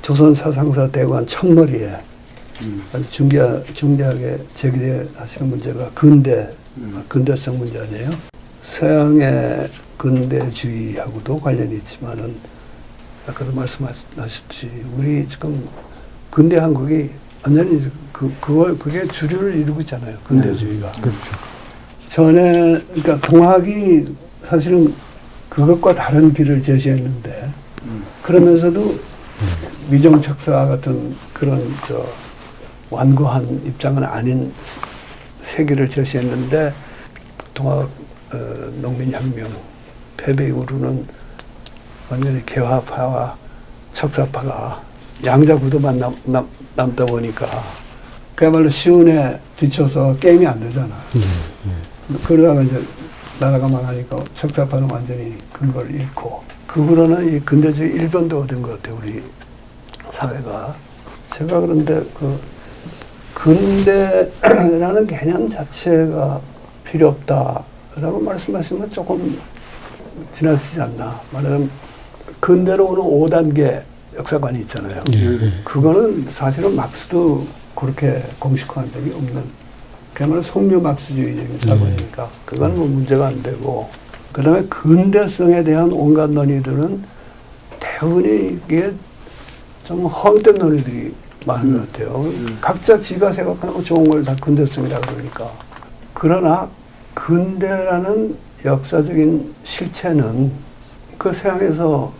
조선 사상사 대관 첫머리에 아주 중대하게 제기하시는 문제가 근대성 문제 아니에요. 서양의 근대주의하고도 관련이 있지만은 아까도 말씀하셨듯이 우리 지금 근대 한국이 완전히 그게 주류를 이루고 있잖아요. 근대주의가. 그렇죠. 전에 그러니까 동학이 사실은 그것과 다른 길을 제시했는데 그러면서도 미정척사 같은 그런 완고한 입장은 아닌 세계를 제시했는데 동학 농민혁명 패배 이후로는 완전히 개화파와 척사파가 양자구도만 남다 보니까 그야말로 시운에 비춰서 게임이 안 되잖아. 그러다가 이제 나라가 망하니까 척사파는 완전히 근거를 잃고 그 후로는 이 근대주의 일변도가 된 것 같아요. 우리 사회가. 제가 그런데 그 근대라는 개념 자체가 필요 없다라고 말씀하시면 조금 지나치지 않나. 말하자면 근대로 오는 5단계 역사관이 있잖아요. 그거는 사실은 막스도 그렇게 공식화한 적이 없는 그야말로 속류 막스주의적인 사관이니까 그거는 뭐 문제가 안 되고 그 다음에 근대성에 대한 온갖 논의들은 대부분이 이게 좀 헛된 논의들이 많은 것 같아요. 각자 지가 생각하는 거 좋은 걸 다 근대성이라고 그러니까. 그러나 근대라는 역사적인 실체는 그 서양에서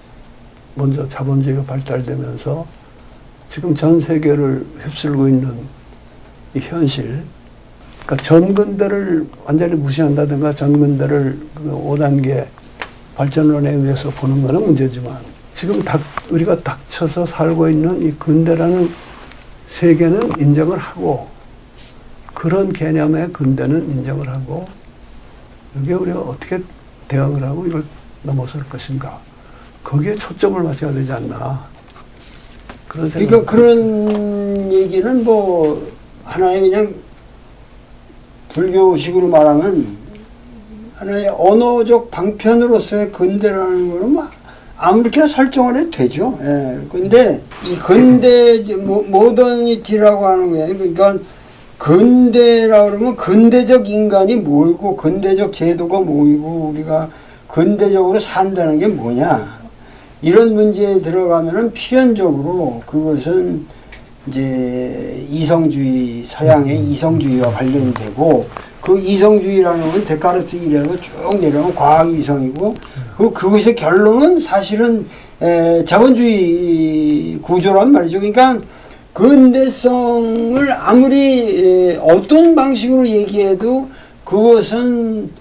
먼저 자본주의가 발달되면서 지금 전 세계를 휩쓸고 있는 이 현실, 그러니까 전근대를 완전히 무시한다든가 전근대를 그 5단계 발전론에 의해서 보는 거는 문제지만 지금 우리가 닥쳐서 살고 있는 이 근대라는 세계는 인정을 하고 그런 개념의 근대는 인정을 하고 여기에 우리가 어떻게 대응을 하고 이걸 넘어설 것인가 거기에 초점을 맞춰야 되지 않나 그런 생각. 그러니까 그런 얘기는 뭐 하나의 그냥 불교식으로 말하면 하나의 언어적 방편으로서의 근대라는 거는 뭐 아무렇게나 설정을 해도 되죠. 예. 근데 이 근대 모더니티라고 하는 거예요. 그러니까 근대라고 그러면 근대적 인간이 모이고 근대적 제도가 모이고 우리가 근대적으로 산다는 게 뭐냐. 이런 문제에 들어가면은 필연적으로 그것은 이제 이성주의, 서양의 이성주의와 관련이 되고 그 이성주의라는 건 데카르트 이래서 쭉 내려오면 과학 이성이고 그것의 결론은 사실은 자본주의 구조란 말이죠. 그러니까 근대성을 아무리 어떤 방식으로 얘기해도 그것은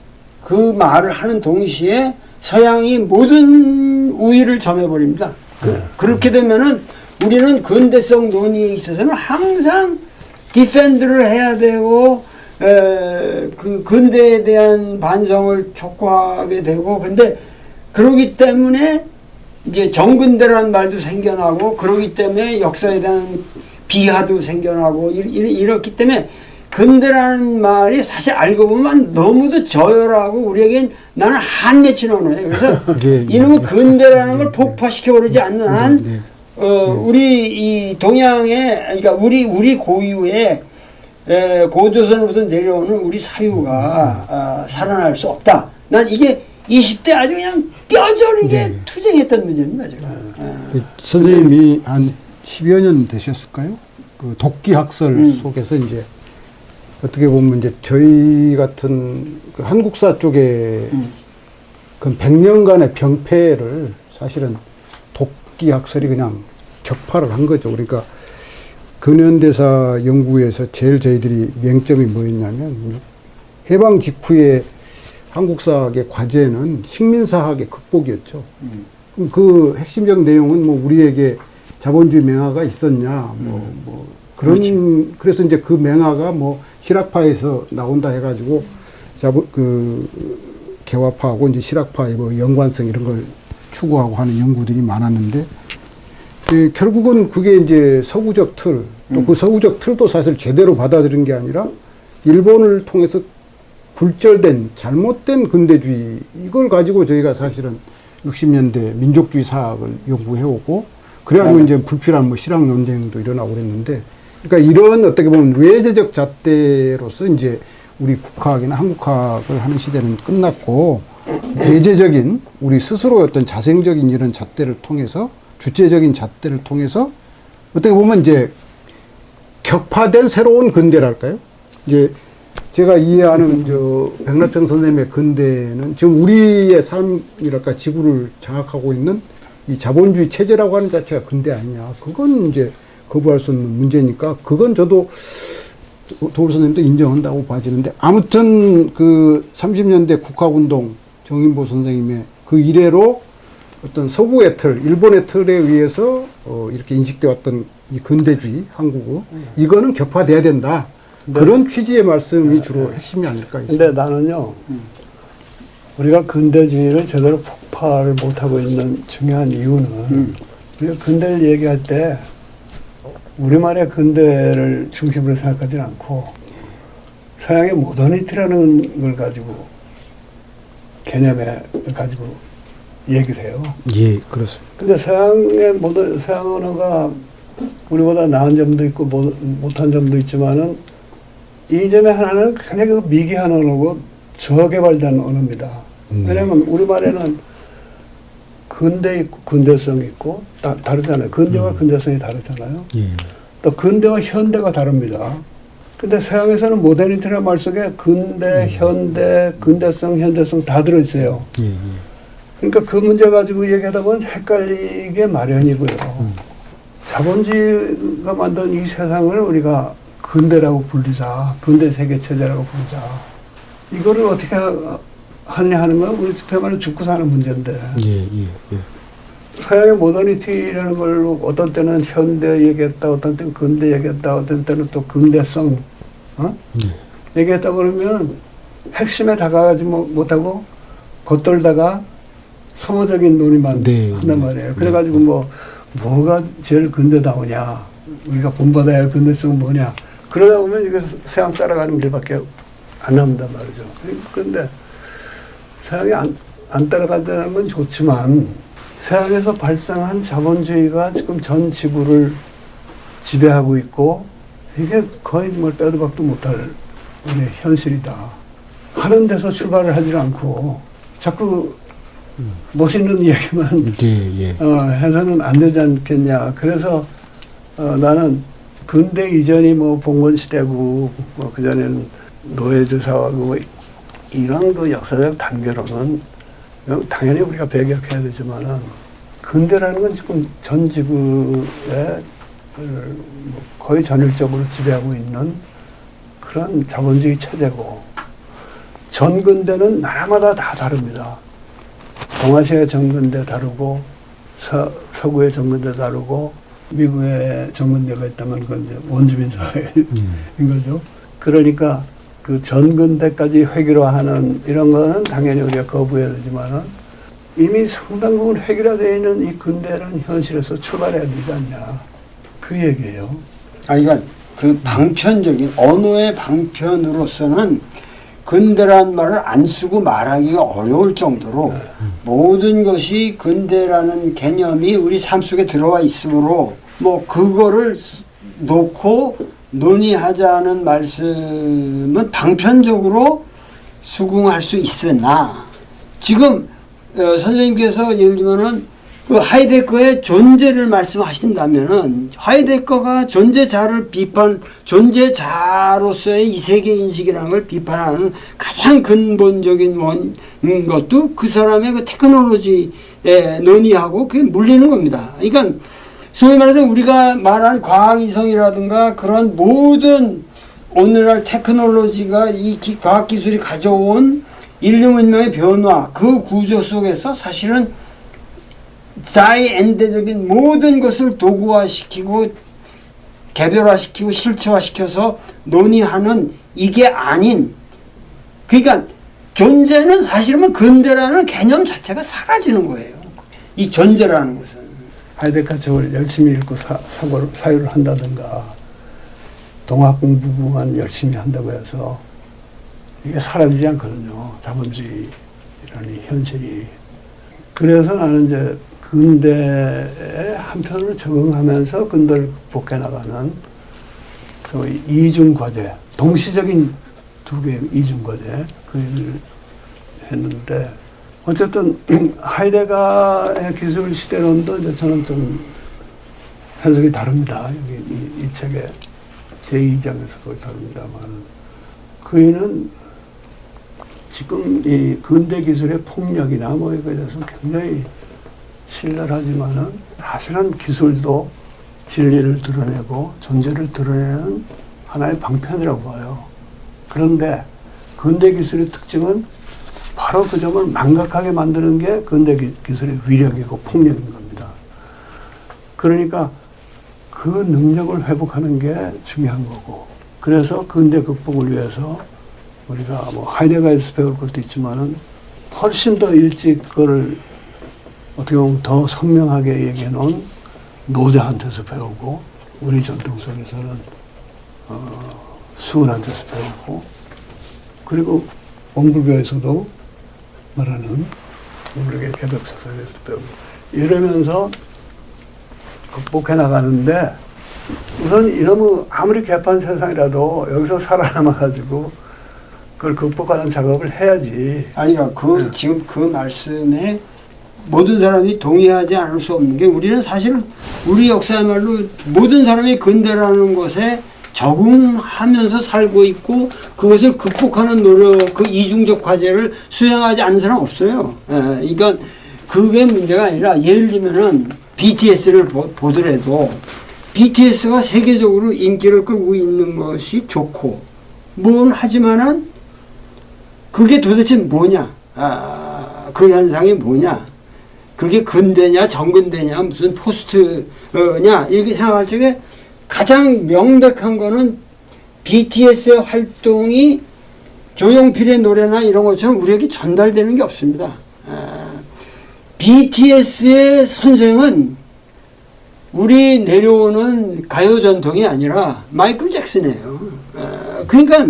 그 말을 하는 동시에 서양이 모든 우위를 점해버립니다. 그렇게 되면은 우리는 근대성 논의에 있어서는 항상 디펜드를 해야 되고 그 근대에 대한 반성을 촉구하게 되고 근데 그러기 때문에 이제 정근대라는 말도 생겨나고 그러기 때문에 역사에 대한 비하도 생겨나고 이렇기 때문에 근대라는 말이 사실 알고 보면 너무도 저열하고 우리에겐 나는 한맺힌 언어예요. 그래서 이놈의 근대라는 걸 폭파시켜버리지 않는 한 우리 이 동양의 그러니까 우리 고유의 고조선으로부터 내려오는 우리 사유가 살아날 수 없다. 난 이게 20대 아주 그냥 뼈저리게 투쟁했던 문제입니다. 제가. 선생님이 한 10여 년 되셨을까요? 그 독기학설 속에서 이제 어떻게 보면 이제 저희 같은 그 한국사 쪽에 그 100년간의 병폐를 사실은 독기학설이 그냥 격파를 한 거죠. 그러니까 근현대사 연구에서 제일 저희들이 맹점이 뭐였냐면 해방 직후에 한국사학의 과제는 식민사학의 극복이었죠. 그럼 그 핵심적 내용은 뭐 우리에게 자본주의 맹아가 있었냐, 그래서 이제 그 맹아가 뭐 실학파에서 나온다 해가지고 개화파하고 이제 실학파의 뭐 연관성 이런 걸 추구하고 하는 연구들이 많았는데 결국은 그게 이제 서구적 틀, 또 그 서구적 틀도 사실 제대로 받아들인 게 아니라 일본을 통해서 굴절된 잘못된 근대주의 이걸 가지고 저희가 사실은 60년대 민족주의 사학을 연구해오고 그래가지고 이제 불필요한 뭐 실학 논쟁도 일어나고 그랬는데, 그러니까 이런 어떻게 보면 외제적 잣대로서 이제 우리 국학이나 한국학을 하는 시대는 끝났고, 내재적인 우리 스스로 어떤 자생적인 이런 잣대를 통해서, 주체적인 잣대를 통해서 어떻게 보면 이제 격파된 새로운 근대랄까요? 이제 제가 이해하는 저 백라평 선생님의 근대는 지금 우리의 삶이랄까 지구를 장악하고 있는 이 자본주의 체제라고 하는 자체가 근대 아니냐. 그건 이제 거부할 수 없는 문제니까 그건 저도 도울 선생님도 인정한다고 봐지는데, 아무튼 그 30년대 국학운동 정인보 선생님의 그 이래로 어떤 서구의 틀, 일본의 틀에 의해서 이렇게 인식되어 왔던 이 근대주의 한국어, 이거는 격파돼야 된다. 네. 그런 취지의 말씀이 주로 핵심이 아닐까 근데 있습니다. 나는요, 우리가 근대주의를 제대로 폭발을 못하고 있는 중요한 이유는 우리가 근대를 얘기할 때 우리말의 근대를 중심으로 생각하지는 않고 서양의 모더니티라는 걸 가지고 개념에 가지고 얘기를 해요. 예, 그렇습니다. 근데 서양 언어가 우리보다 나은 점도 있고 못한 점도 있지만은 이 점의 하나는 굉장히 그 미개한 언어고 저개발된 언어입니다. 왜냐하면 우리말에는 근대 있고 근대성 있고 다르잖아요. 근대와 근대성이 다르잖아요. 예. 또 근대와 현대가 다릅니다. 근데 서양에서는 모더니티라는 말 속에 근대, 현대, 근대성, 현대성 다 들어있어요. 예, 예. 그러니까 그 문제 가지고 얘기하다 보면 헷갈리게 마련이고요. 자본주의가 만든 이 세상을 우리가 근대라고 불리자, 근대 세계 체제라고 부르자. 이거를 어떻게 하느냐 하는 건 우리 그야말로 죽고 사는 문제인데. 예, 예, 예. 서양의 모더니티라는 걸로 어떤 때는 현대 얘기했다, 어떤 때는 근대 얘기했다, 어떤 때는 또 근대성, 얘기했다 그러면 핵심에 다가가지 못하고 겉돌다가 소모적인 논의만 네, 한단 말이에요. 그래가지고 뭐가 제일 근대다우냐, 우리가 본받아야 할 근대성은 뭐냐. 그러다 보면 이게 서양 따라가는 길밖에 안 남는단 말이죠. 그런데 서양이 안 따라간다는 건 좋지만 서양에서 발생한 자본주의가 지금 전 지구를 지배하고 있고 이게 거의 뭘 빼도 박도 못할 우리의 현실이다. 하는 데서 출발을 하지 않고 자꾸 멋있는 이야기만 예, 예. 해서는 안 되지 않겠냐. 그래서 나는 근대 이전이 뭐 봉건시대고 뭐 그전에는 노예제사하고 이런 그 역사적 단계로는 당연히 우리가 배격해야 되지만은 근대라는 건 지금 전 지구에 거의 전일적으로 지배하고 있는 그런 자본주의 체제고, 전 근대는 나라마다 다 다릅니다. 동아시아의 전근대 다르고 서구의 전근대 다르고 미국의 전근대가 있다면 그건 이제 원주민 사회인 거죠. 그러니까 그 전근대까지 획일화하는 이런 거는 당연히 우리가 거부해야 되지만은 이미 상당 부분 획일화되어 있는 이 근대라는 현실에서 출발해야 되지 않냐. 그 얘기예요. 그러니까 그 방편적인 언어의 방편으로서는 근대라는 말을 안 쓰고 말하기가 어려울 정도로 모든 것이 근대라는 개념이 우리 삶 속에 들어와 있으므로 뭐 그거를 놓고 논의하자는 말씀은 방편적으로 수긍할 수 있으나 지금 선생님께서 예를 들면은 그 하이데거의 존재를 말씀하신다면은 하이데거가 존재자를 존재자로서의 이 세계 인식이라는 걸 비판하는 가장 근본적인 것도 그 사람의 그 테크놀로지에 논의하고 그게 물리는 겁니다. 그러니까 소위 말해서 우리가 말한 과학이성이라든가 그런 모든 오늘날 테크놀로지가 이 과학기술이 가져온 인류 문명의 변화, 그 구조 속에서 사실은 자이엔드적인 모든 것을 도구화시키고 개별화시키고 실체화시켜서 논의하는 이게 아닌, 그러니까 존재는 사실은 근대라는 개념 자체가 사라지는 거예요. 이 존재라는 것은. 하이데거 책을 열심히 읽고 사유를 한다든가 동학 공부만 열심히 한다고 해서 이게 사라지지 않거든요. 자본주의라는 현실이. 그래서 나는 이제 근대의 한편으로 적응하면서 근대를 극복해 나가는 소위 이중 과제, 동시적인 두 개의 이중 과제 그 일을 했는데 어쨌든 하이데가의 기술 시대론도 이제 저는 좀 해석이 다릅니다. 여기 이 책의 제2장에서 거의 다릅니다만 그이는 지금 이 근대 기술의 폭력이나 뭐 이거에 대해서 굉장히 신랄하지만은 사실은 기술도 진리를 드러내고 존재를 드러내는 하나의 방편이라고 봐요. 그런데 근대 기술의 특징은 바로 그 점을 망각하게 만드는 게 근대 기술의 위력이고 폭력인 겁니다. 그러니까 그 능력을 회복하는 게 중요한 거고, 그래서 근대 극복을 위해서 우리가 뭐 하이데가에서 배울 것도 있지만은 훨씬 더 일찍 그걸 어떻게 보면 더 선명하게 얘기해 놓은 노자한테서 배우고, 우리 전통 속에서는 수은한테서 배우고, 그리고 원불교에서도 말하는 우리의 개벽사상에서 배우고 이러면서 극복해 나가는데, 우선 이놈의 아무리 개판 세상이라도 여기서 살아남아가지고 그걸 극복하는 작업을 해야지. 아니요, 지금 그 말씀에 모든 사람이 동의하지 않을 수 없는 게, 우리는 사실 우리 역사야말로 모든 사람이 근대라는 것에 적응하면서 살고 있고 그것을 극복하는 노력, 그 이중적 과제를 수행하지 않는 사람 없어요. 그러니까 그게 문제가 아니라, 예를 들면은 BTS를 보더라도 BTS가 세계적으로 인기를 끌고 있는 것이 좋고 뭘 하지만은 그게 도대체 뭐냐, 그 현상이 뭐냐, 그게 근대냐 정근대냐 무슨 포스트냐 이렇게 생각할 적에 가장 명백한 거는 BTS의 활동이 조용필의 노래나 이런 것처럼 우리에게 전달되는 게 없습니다. BTS의 선생은 우리 내려오는 가요 전통이 아니라 마이클 잭슨이에요. 그러니까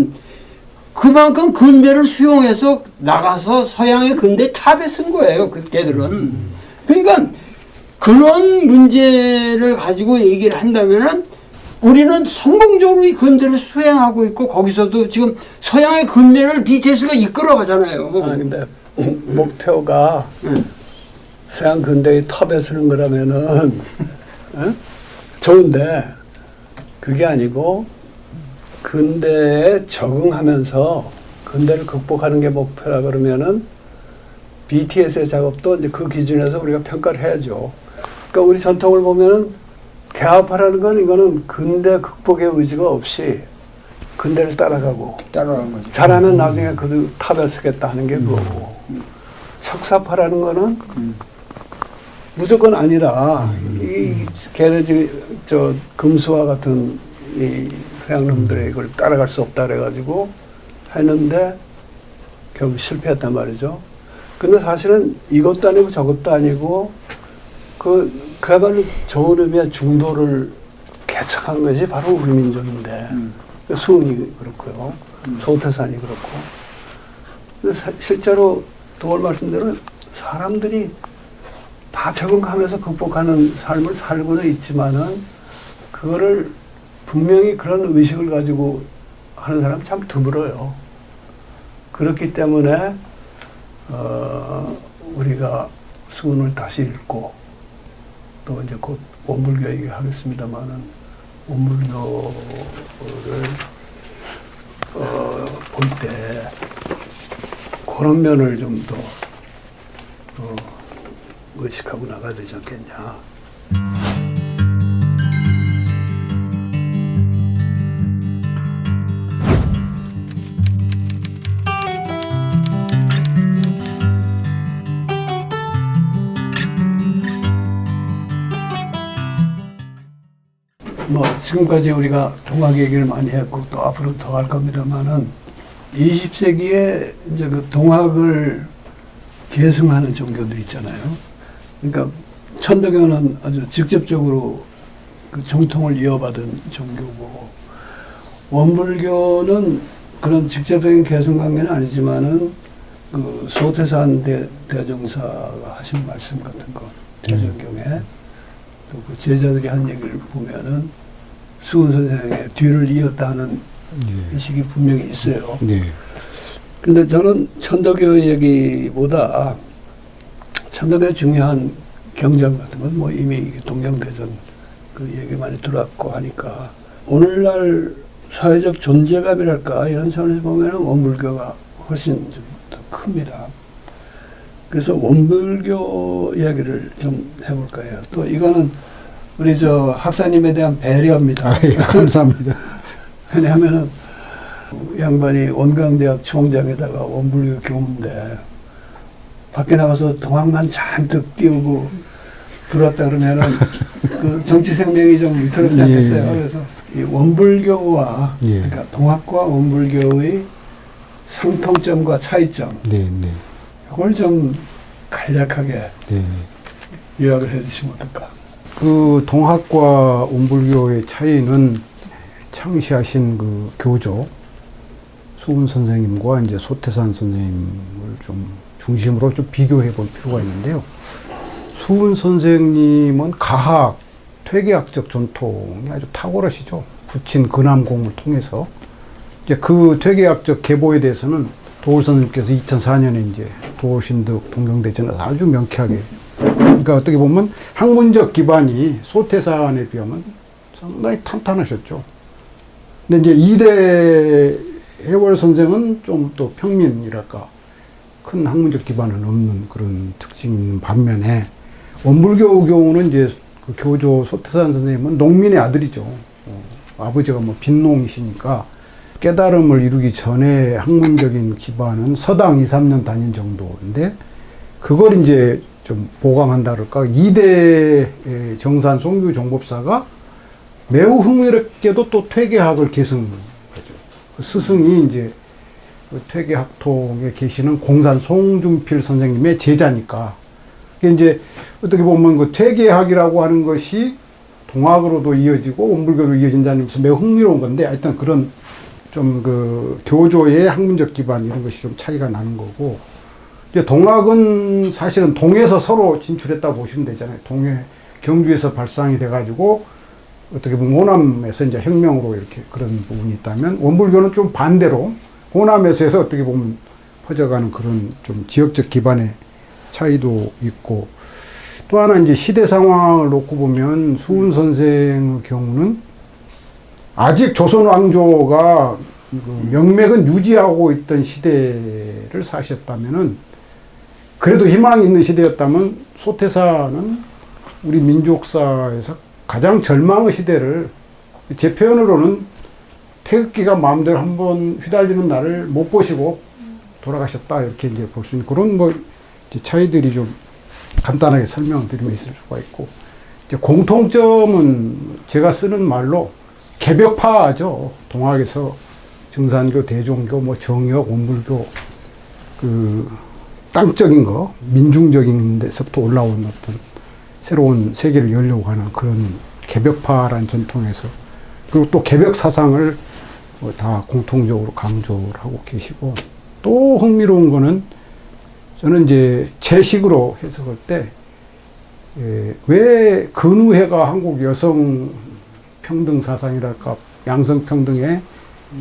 그만큼 근대를 수용해서 나가서 서양의 근대 탑에 쓴 거예요, 그때들은. 그러니까 그런 문제를 가지고 얘기를 한다면은 우리는 성공적으로 이 근대를 수행하고 있고, 거기서도 지금 서양의 근대를 BTS가 이끌어 가잖아요. 근데 목표가 서양 근대의 탑에 서는 거라면은 좋은데, 그게 아니고 근대에 적응하면서 근대를 극복하는 게 목표라 그러면은 BTS의 작업도 이제 그 기준에서 우리가 평가를 해야죠. 그러니까 우리 전통을 보면은 개화파라는 건 이거는 근대 극복의 의지가 없이 근대를 따라가고 거죠. 잘하면 나중에 그 탑에 서겠다 하는 게 그거고, 척사파라는 거는 무조건 아니라 이 걔네 저 금수와 같은 이 서양 놈들의 이걸 따라갈 수 없다 그래가지고 했는데 결국 실패했단 말이죠. 근데 사실은 이것도 아니고 저것도 아니고 그야말로 좋은 의미의 중도를 개척한 것이 바로 우리 민족인데, 수은이 그렇고요, 소태산이 그렇고. 근데 실제로 도월 말씀대로 사람들이 다 적응하면서 극복하는 삶을 살고는 있지만은 그거를 분명히 그런 의식을 가지고 하는 사람 참 드물어요. 그렇기 때문에 우리가 수은을 다시 읽고, 또 이제 곧 원불교 얘기하겠습니다만은 원불교를 볼 때 그런 면을 좀 더 의식하고 나가야 되지 않겠냐. 뭐 지금까지 우리가 동학 얘기를 많이 했고 또 앞으로 더 할 겁니다만은 20세기에 이제 그 동학을 계승하는 종교들 있잖아요. 그러니까 천도교는 아주 직접적으로 그 정통을 이어받은 종교고, 원불교는 그런 직접적인 계승 관계는 아니지만은 그 소태산 대종사가 하신 말씀 같은 거, 사전경에 또 그 제자들이 한 얘기를 보면은 수은 선생의 뒤를 이었다는 의식이 분명히 있어요. 네. 근데 저는 천도교 얘기보다 천도교의 중요한 경전 같은 건 뭐 이미 동경대전 그 얘기 많이 들어왔고 하니까 오늘날 사회적 존재감이랄까 이런 차원에서 보면은 원불교가 훨씬 좀 더 큽니다. 그래서 원불교 이야기를 좀 해볼까 해요. 또 이거는 우리 저 학사님에 대한 배려입니다. 아, 예, 감사합니다. 왜냐하면은 양반이 원광대학 총장에다가 원불교 교무인데 밖에 나가서 동학만 잔뜩 띄우고 들어왔다 그러면은 그 정치 생명이 좀 위태롭지 않겠어요. 예, 예. 그래서 이 원불교와 예. 그러니까 동학과 원불교의 상통점과 차이점 네, 네, 이걸 좀 간략하게 네. 요약을 해주시면 어떨까? 그 동학과 원불교의 차이는 창시하신 그 교조 수은 선생님과 이제 소태산 선생님을 좀 중심으로 좀 비교해 볼 필요가 있는데요. 수은 선생님은 가학, 퇴계학적 전통이 아주 탁월하시죠. 부친 근암공을 통해서 이제 그 퇴계학적 계보에 대해서는 도올 선생님께서 2004년에 이제 도올신득 동경대전에서 아주 명쾌하게, 그러니까 어떻게 보면 학문적 기반이 소태산에 비하면 상당히 탄탄하셨죠. 근데 이제 이대 해월 선생은 좀 또 평민이랄까 큰 학문적 기반은 없는 그런 특징이 있는 반면에 원불교 경우는 이제 그 교조 소태산 선생님은 농민의 아들이죠. 아버지가 뭐 빈농이시니까 깨달음을 이루기 전에 학문적인 기반은 서당 2, 3년 다닌 정도인데 그걸 이제 좀 보강한다 그럴까. 이대 정산 송규 종법사가 매우 흥미롭게도 또 퇴계학을 계승하죠. 그 스승이 이제 그 퇴계학통에 계시는 공산 송준필 선생님의 제자니까. 그게 이제 어떻게 보면 그 퇴계학이라고 하는 것이 동학으로도 이어지고 원불교로 이어진다는 것은 매우 흥미로운 건데 하여튼 그런 좀 그 교조의 학문적 기반 이런 것이 좀 차이가 나는 거고. 이제 동학은 사실은 동에서 서로 진출했다 보시면 되잖아요. 동해 경주에서 발상이 돼가지고 어떻게 보면 호남에서 이제 혁명으로 이렇게 그런 부분이 있다면 원불교는 좀 반대로 호남에서 해서 어떻게 보면 퍼져가는 그런 좀 지역적 기반의 차이도 있고 또 하나 이제 시대 상황을 놓고 보면 수은 선생의 경우는 아직 조선 왕조가 명맥은 유지하고 있던 시대를 사셨다면은 그래도 희망이 있는 시대였다면 소태사는 우리 민족사에서 가장 절망의 시대를 제 표현으로는 태극기가 마음대로 한번 휘달리는 날을 못 보시고 돌아가셨다 이렇게 이제 볼 수 있는 그런 뭐 이제 차이들이 좀 간단하게 설명을 드리면 있을 수가 있고 이제 공통점은 제가 쓰는 말로 개벽파죠. 동학에서 증산교, 대종교, 뭐 정역, 원불교 그 땅적인 거, 민중적인 데서부터 올라온 어떤 새로운 세계를 열려고 하는 그런 개벽파라는 전통에서 그리고 또 개벽 사상을 뭐 다 공통적으로 강조를 하고 계시고 또 흥미로운 거는 저는 이제 제 식으로 해석할 때 왜 근우회가 한국 여성 평등 사상이랄까 양성 평등의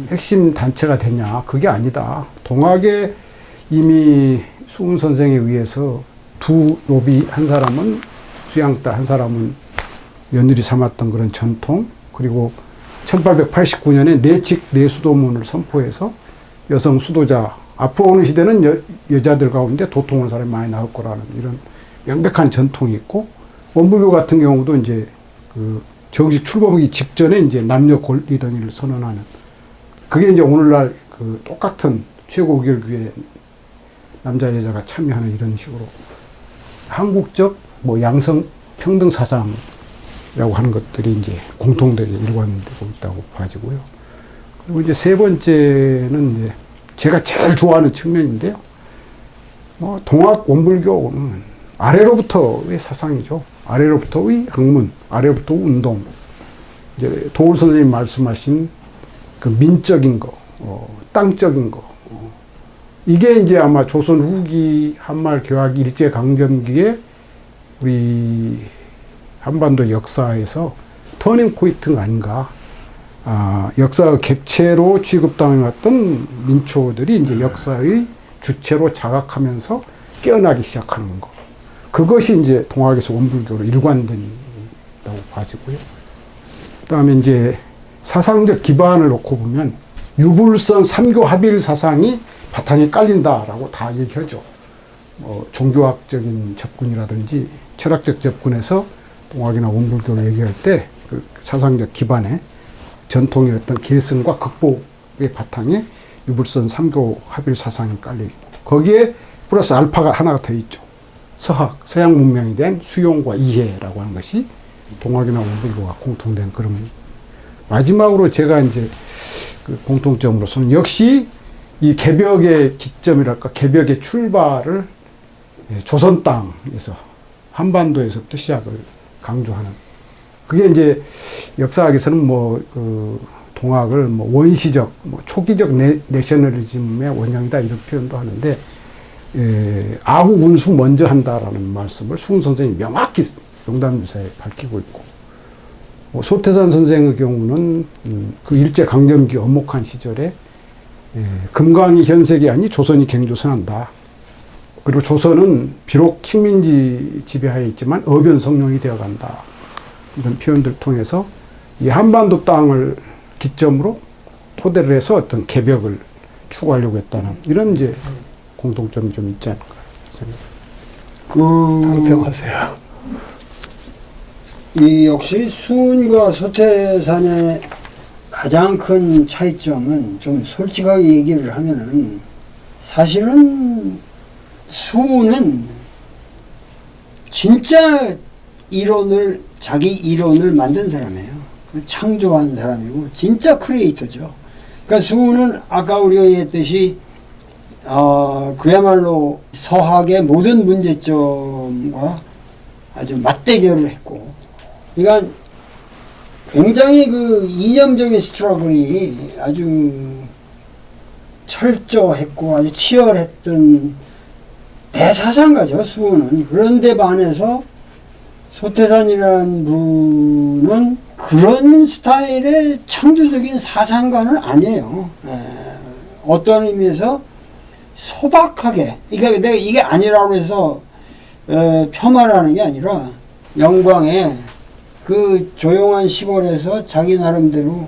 핵심 단체가 되냐 그게 아니다. 동학에 이미 수은 선생에 의해서 두 노비 한 사람은 수양딸 한 사람은 며느리 삼았던 그런 전통 그리고 1889년에 내칙 내수도문을 선포해서 여성 수도자 앞으로 오는 시대는 여자들 가운데 도통하는 사람이 많이 나올 거라는 이런 명백한 전통이 있고 원불교 같은 경우도 이제 그 정식 출범하기 직전에 이제 남녀 권리등위를 선언하는 그게 이제 오늘날 그 똑같은 최고의결교에 남자 여자가 참여하는 이런 식으로 한국적 뭐 양성 평등 사상이라고 하는 것들이 이제 공통되게 일관되고 있다고 봐지고요. 그리고 이제 세 번째는 이제 제가 제일 좋아하는 측면인데요. 뭐 동학 원불교는 아래로부터의 사상이죠. 아래로부터의 학문, 아래로부터 운동. 이제 도울 선생님 말씀하신 그 민적인 거, 땅적인 거. 이게 이제 아마 조선 후기 한말 교학 일제 강점기에 우리 한반도 역사에서 터닝 포인트가 아닌가. 역사의 객체로 취급당해왔던 민초들이 이제 역사의 주체로 자각하면서 깨어나기 시작하는 거. 그것이 이제 동학에서 원불교로 일관된다고 봐지고요. 그다음에 이제 사상적 기반을 놓고 보면 유불선 삼교 합일 사상이 바탕에 깔린다라고 다 얘기하죠. 종교학적인 접근이라든지 철학적 접근에서 동학이나 원불교를 얘기할 때 그 사상적 기반에 전통의 어떤 계승과 극복의 바탕에 유불선 삼교 합일 사상이 깔려 있고 거기에 플러스 알파가 하나가 더 있죠. 서학, 서양 문명에 대한 수용과 이해라고 하는 것이 동학이나 원불교가 공통된 그런. 마지막으로 제가 이제 그 공통점으로서는 역시 이 개벽의 기점이랄까, 개벽의 출발을 조선 땅에서, 한반도에서부터 시작을 강조하는. 그게 이제 역사학에서는 동학을 원시적, 초기적 내셔널리즘의 원형이다 이런 표현도 하는데, 아국 운수 먼저 한다라는 말씀을 수훈 선생님이 명확히 영담유사에 밝히고 있고, 소태산 선생의 경우는 그 일제강점기 엄혹한 시절에 금강이 현색이 아니 조선이 갱조선한다. 그리고 조선은 비록 식민지 지배하에 있지만 어변성룡이 되어간다. 이런 표현들을 통해서 이 한반도 땅을 기점으로 토대를 해서 어떤 개벽을 추구하려고 했다는 이런 이제 공통점이 좀 있지 않을까 생각합니다. 평하세요. 이 역시 수훈과 소태산의 가장 큰 차이점은 좀 솔직하게 얘기를 하면은 사실은 수훈은 진짜 자기 이론을 만든 사람이에요. 창조한 사람이고 진짜 크리에이터죠. 그러니까 수훈은 아까 우리가 얘기했듯이 그야말로 서학의 모든 문제점과 아주 맞대결을 했고, 그러니까 굉장히 그 이념적인 스트러글이 아주 철저했고 아주 치열했던 대사상가죠, 수훈은. 그런데 반해서 소태산이라는 분은 그런 스타일의 창조적인 사상가는 아니에요. 어떤 의미에서 소박하게, 그러니까 내가 이게 아니라고 해서 폄하하는 게 아니라 영광에 그 조용한 시골에서 자기 나름대로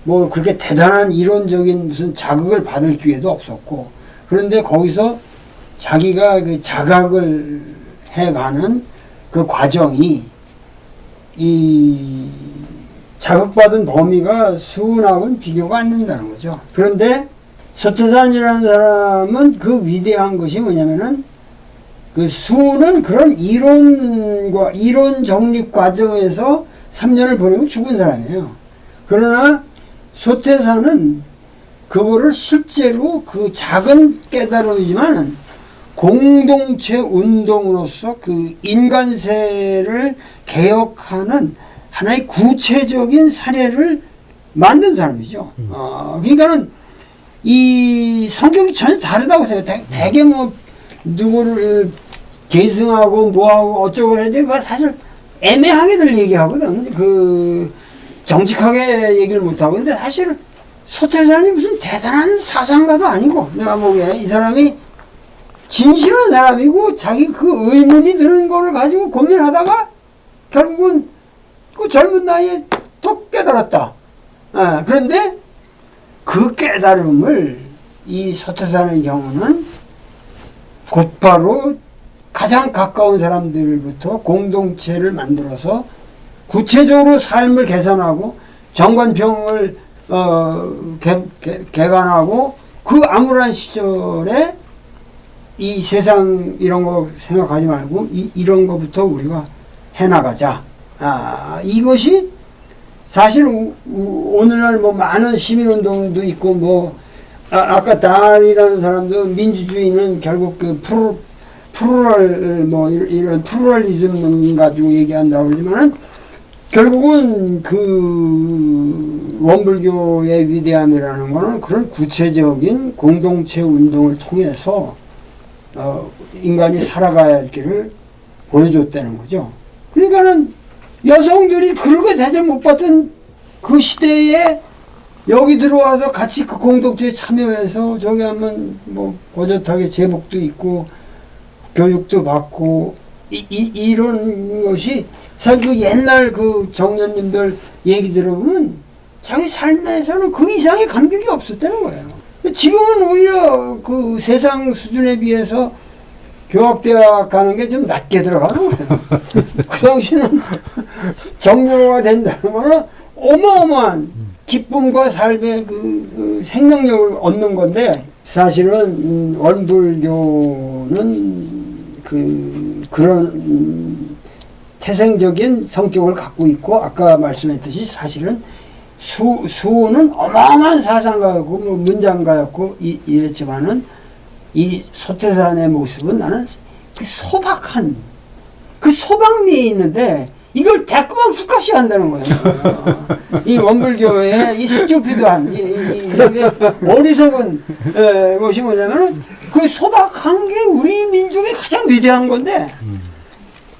뭐 그렇게 대단한 이론적인 무슨 자극을 받을 기회도 없었고, 그런데 거기서 자기가 그 자각을 해가는 그 과정이 이 자극받은 범위가 수훈하고는 비교가 안 된다는 거죠. 그런데 소태산이라는 사람은 그 위대한 것이 뭐냐면은 그 수훈은 그런 이론 정립 과정에서 3년을 보내고 죽은 사람이에요. 그러나 소태산은 그거를 실제로 그 작은 깨달음이지만 공동체 운동으로서 그 인간세를 개혁하는 하나의 구체적인 사례를 만든 사람이죠. 그러니까는 이 성격이 전혀 다르다고 생각해요. 되게 뭐 누구를 계승하고 뭐하고 어쩌고 그러는데 그거 사실 애매하게들 얘기하거든. 그 정직하게 얘기를 못하고. 근데 사실 소태산이 무슨 대단한 사상가도 아니고, 내가 보기에 이 사람이 진실한 사람이고 자기 그 의문이 드는 거를 가지고 고민하다가 결국은 그 젊은 나이에 또 깨달았다. 그런데 그 깨달음을 이 소태산의 경우는 곧바로 가장 가까운 사람들부터 공동체를 만들어서 구체적으로 삶을 개선하고 정관평을 개간하고 그 암울한 시절에 이 세상 이런 거 생각하지 말고 이런 거부터 우리가 해나가자. 이것이 사실 오늘날 뭐 많은 시민운동도 있고 뭐 아까 달이라는 사람도 민주주의는 결국 그 플루럴 뭐 이런 플루럴리즘 가지고 얘기한다고 그러지만은 결국은 그 원불교의 위대함이라는 거는 그런 구체적인 공동체 운동을 통해서 인간이 살아가야 할 길을 보여줬다는 거죠. 그러니까는 여성들이 그렇게 대접 못 받던 그 시대에 여기 들어와서 같이 그 공동체에 참여해서 저기 하면 뭐 고젓하게 제복도 있고 교육도 받고 이런 것이 사실 그 옛날 그 정년님들 얘기 들어보면 자기 삶에서는 그 이상의 감격이 없었다는 거예요. 지금은 오히려 그 세상 수준에 비해서 교학대학 가는 게 좀 낮게 들어가는 거예요. 그 당시는 정년화가 된다는 거는 어마어마한 기쁨과 삶의 그 생명력을 얻는 건데 사실은 원불교는 그런 태생적인 성격을 갖고 있고 아까 말씀했듯이 사실은 수호는 어마어마한 사상가였고 뭐 문장가였고 이랬지만은 이 소태산의 모습은 나는 그 소박한 그 소박미에 있는데 이걸 자꾸만 훅가시 한다는 거예요. 이 원불교의 이 스튜피드한 이 어리석은 것이 뭐냐면은 그 소박한 게 우리 민족의 가장 위대한 건데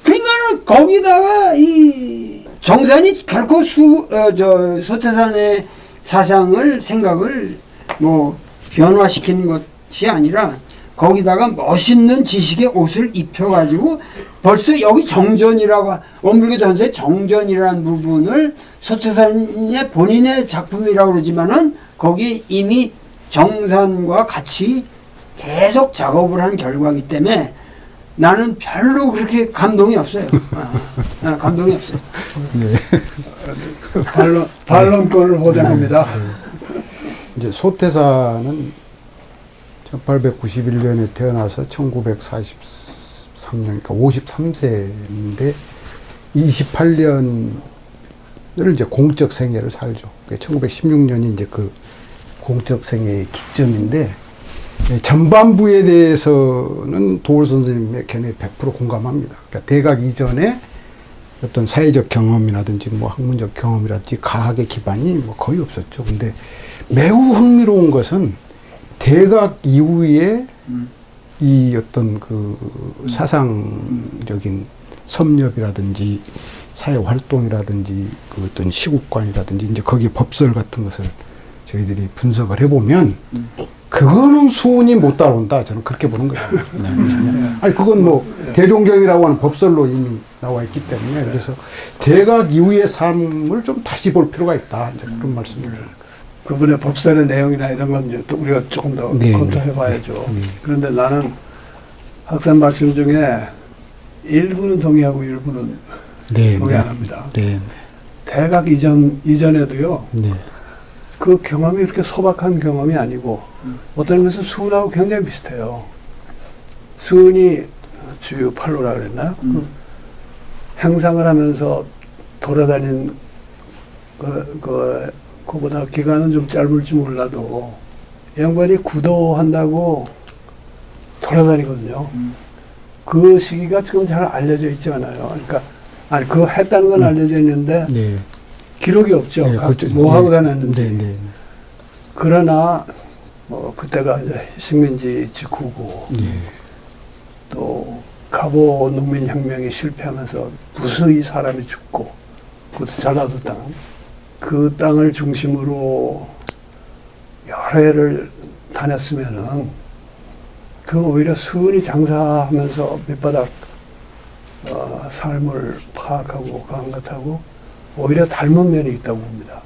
그러니까는 거기다가 이 정산이 결코 소태산의 사상을 생각을 뭐 변화시키는 것이 아니라 거기다가 멋있는 지식의 옷을 입혀가지고 벌써 여기 정전이라고 원불교 전서의 정전이라는 부분을 소태산의 본인의 작품이라고 그러지만은 거기에 이미 정산과 같이 계속 작업을 한 결과이기 때문에 나는 별로 그렇게 감동이 없어요. 감동이 없어요. 반론권을 보장합니다. 이제 소태산은 1891년에 태어나서 1943년, 그러니까 53세인데 28년을 이제 공적 생애를 살죠. 1916년이 이제 그 공적 생애의 기점인데 전반부에 대해서는 도울 선생님의 견해에 100% 공감합니다. 그러니까 대각 이전에 어떤 사회적 경험이라든지 뭐 학문적 경험이라든지 과학의 기반이 뭐 거의 없었죠. 근데 매우 흥미로운 것은 대각 이후에 이 어떤 그 사상적인 섭렵이라든지 사회 활동이라든지 그 어떤 시국관이라든지 이제 거기에 법설 같은 것을 저희들이 분석을 해보면 그거는 수운이 못 따라온다. 저는 그렇게 보는 거예요. 아니 그건 뭐 대종경이라고 하는 법설로 이미 나와 있기 때문에 그래서 대각 이후의 삶을 좀 다시 볼 필요가 있다. 이제 그런 말씀을. 그분의 법설의 내용이나 이런 건 이제 또 우리가 조금 더 검토해 봐야죠. 그런데 나는 학생 말씀 중에 일부는 동의하고 일부는 동의 안 합니다. 대각 이전에도요. 그 경험이 그렇게 소박한 경험이 아니고 어떤 면에서 수은하고 굉장히 비슷해요. 수은이 주유 팔로라 그랬나요? 그 행상을 하면서 돌아다닌 그보다 기간은 좀 짧을지 몰라도 양반이 구도한다고 돌아다니거든요. 그 시기가 지금 잘 알려져 있지 않아요. 그러니까 아니 그거 했다는 건 알려져 있는데 기록이 없죠. 뭐 하고 다녔는지. 그러나 뭐 그때가 이제 식민지 직후고 또 가보 농민혁명이 실패하면서 무수히 사람이 죽고 그것도 전라도 땅. 그 땅을 중심으로 여러 해를 다녔으면은 그 오히려 수은이 장사하면서 밑바닥 삶을 파악하고 간 것하고 오히려 닮은 면이 있다고 봅니다.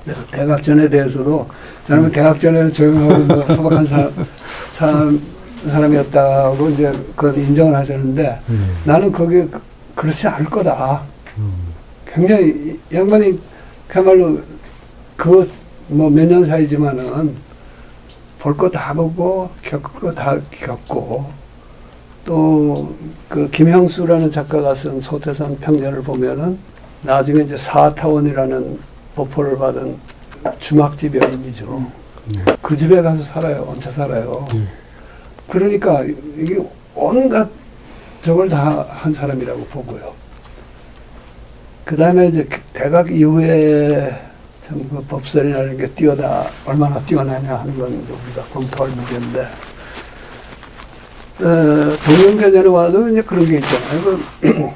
그래서 대각전에 대해서도 저는 대각전에 조용하고 뭐 소박한 사람이었다고 이제 그걸 인정을 하셨는데 나는 그게 그렇지 않을 거다. 굉장히 양반이 그야말로 그 뭐 몇 년 사이지만은 볼 거 다 보고 겪을 거 다 겪고 또 그 김형수라는 작가가 쓴 소태산 평전을 보면은 나중에 이제 사타원이라는 보포를 받은 주막집 여인이죠. 그 집에 가서 살아요. 얹혀 살아요. 그러니까 이게 온갖 저걸 다 한 사람이라고 보고요. 그 다음에 이제 대각 이후에 참 그 법설이나 이런 게 얼마나 뛰어나냐 하는 건 우리가 검토할 문제인데, 동명대전에 와도 이제 그런 게 있잖아요.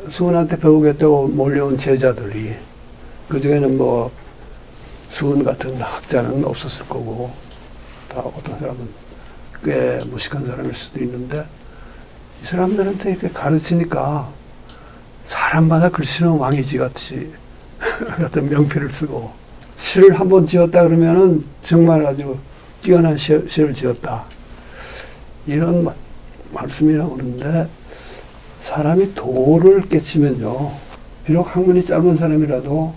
수훈한테 배우겠다고 몰려온 제자들이 그 중에는 뭐 수훈 같은 학자는 없었을 거고 다 어떤 사람은 꽤 무식한 사람일 수도 있는데 이 사람들한테 이렇게 가르치니까 사람마다 글씨는 왕이지 같이 같은 명필을 쓰고 시를 한번 지었다 그러면은 정말 아주 뛰어난 시를 지었다. 이런 말씀이 나오는데 사람이 도를 깨치면요. 비록 학문이 짧은 사람이라도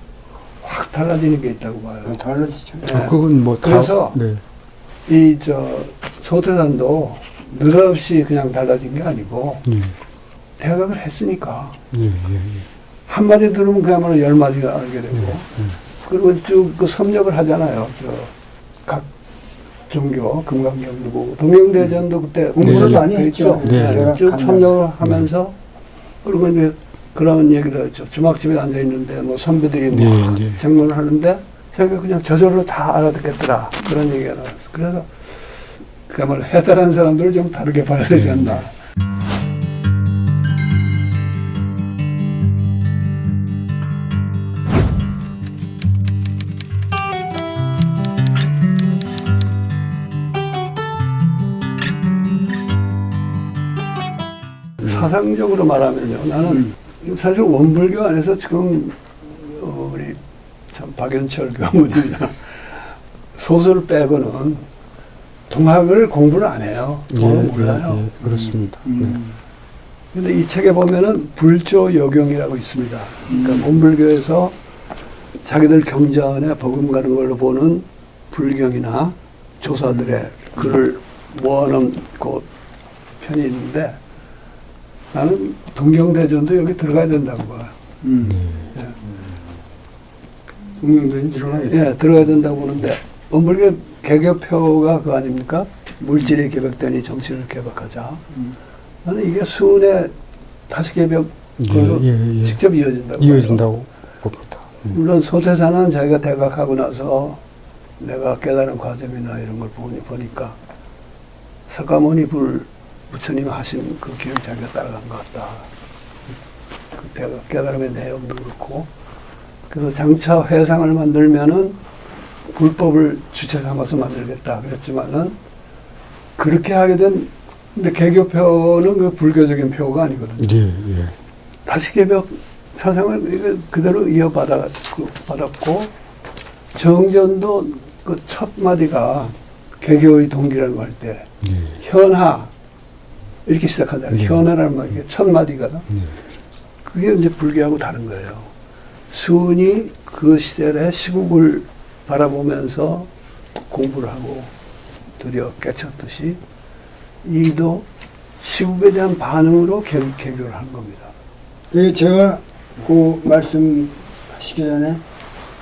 확 달라지는 게 있다고 봐요. 달라지죠. 네. 그건 뭐 그래서 네. 이 소태산도 느닷없이 그냥 달라진 게 아니고 대학을 했으니까 한마디 들으면 그야말로 10마디가 알게 되고 그리고 쭉 그 섭렵을 하잖아요. 각 종교, 금강경도 동명대전도 그때 공부를 많이 했죠. 네. 쭉 섭렵을 하면서 그리고 이제 그런 얘기를 했죠. 주막집에 앉아 있는데 뭐 선배들이 뭐 장문을 하는데 자기가 그냥 저절로 다 알아듣겠더라. 그런 얘기가 나왔어. 그래서 그야말로 해탈한 사람들을 좀 다르게 봐야 되지 않나. 사상적으로 말하면요. 나는 사실 원불교 안에서 지금 우리 참 박연철 교무님이나 소설 빼고는 동학을 공부를 안 해요. 동학을 몰라요. 그렇습니다. 근데 이 책에 보면은 불조여경이라고 있습니다. 그러니까 원불교에서 자기들 경전에 버금가는 걸로 보는 불경이나 조사들의 글을 모아놓은 그 편이 있는데 나는 동경대전도 여기 들어가야 된다고 봐요. 예. 동명대전 들어가야죠. 예, 들어가야 된다고 보는데 원불교 개교표가 그거 아닙니까? 물질이 개벽되니 정신을 개박하자. 나는 이게 수은의 다시개벽 그걸로 직접 이어진다고 봅니다. 물론 소태사는 자기가 대각하고 나서 내가 깨달은 과정이나 이런 걸 보니까 석가모니 부처님 하신 그 길을 자기가 따라간 것 같다. 그 깨달음의 내용도 그렇고 그래서 장차 회상을 만들면은 불법을 주체 삼아서 만들겠다 그랬지만은 그렇게 하게 된 근데 개교표는 그 불교적인 표가 아니거든요. 다시개벽 사상을 그대로 받았고 정전도 그 첫 마디가 개교의 동기라고 할 때 현하 이렇게 시작하잖아요. 현하라는 말이 첫 마디가 그게 이제 불교하고 다른 거예요. 수은이 그 시절의 시국을 바라보면서 공부를 하고 드디어 깨쳤듯이 이도 시국에 대한 반응으로 개교를 하는 겁니다. 제가 그 말씀하시기 전에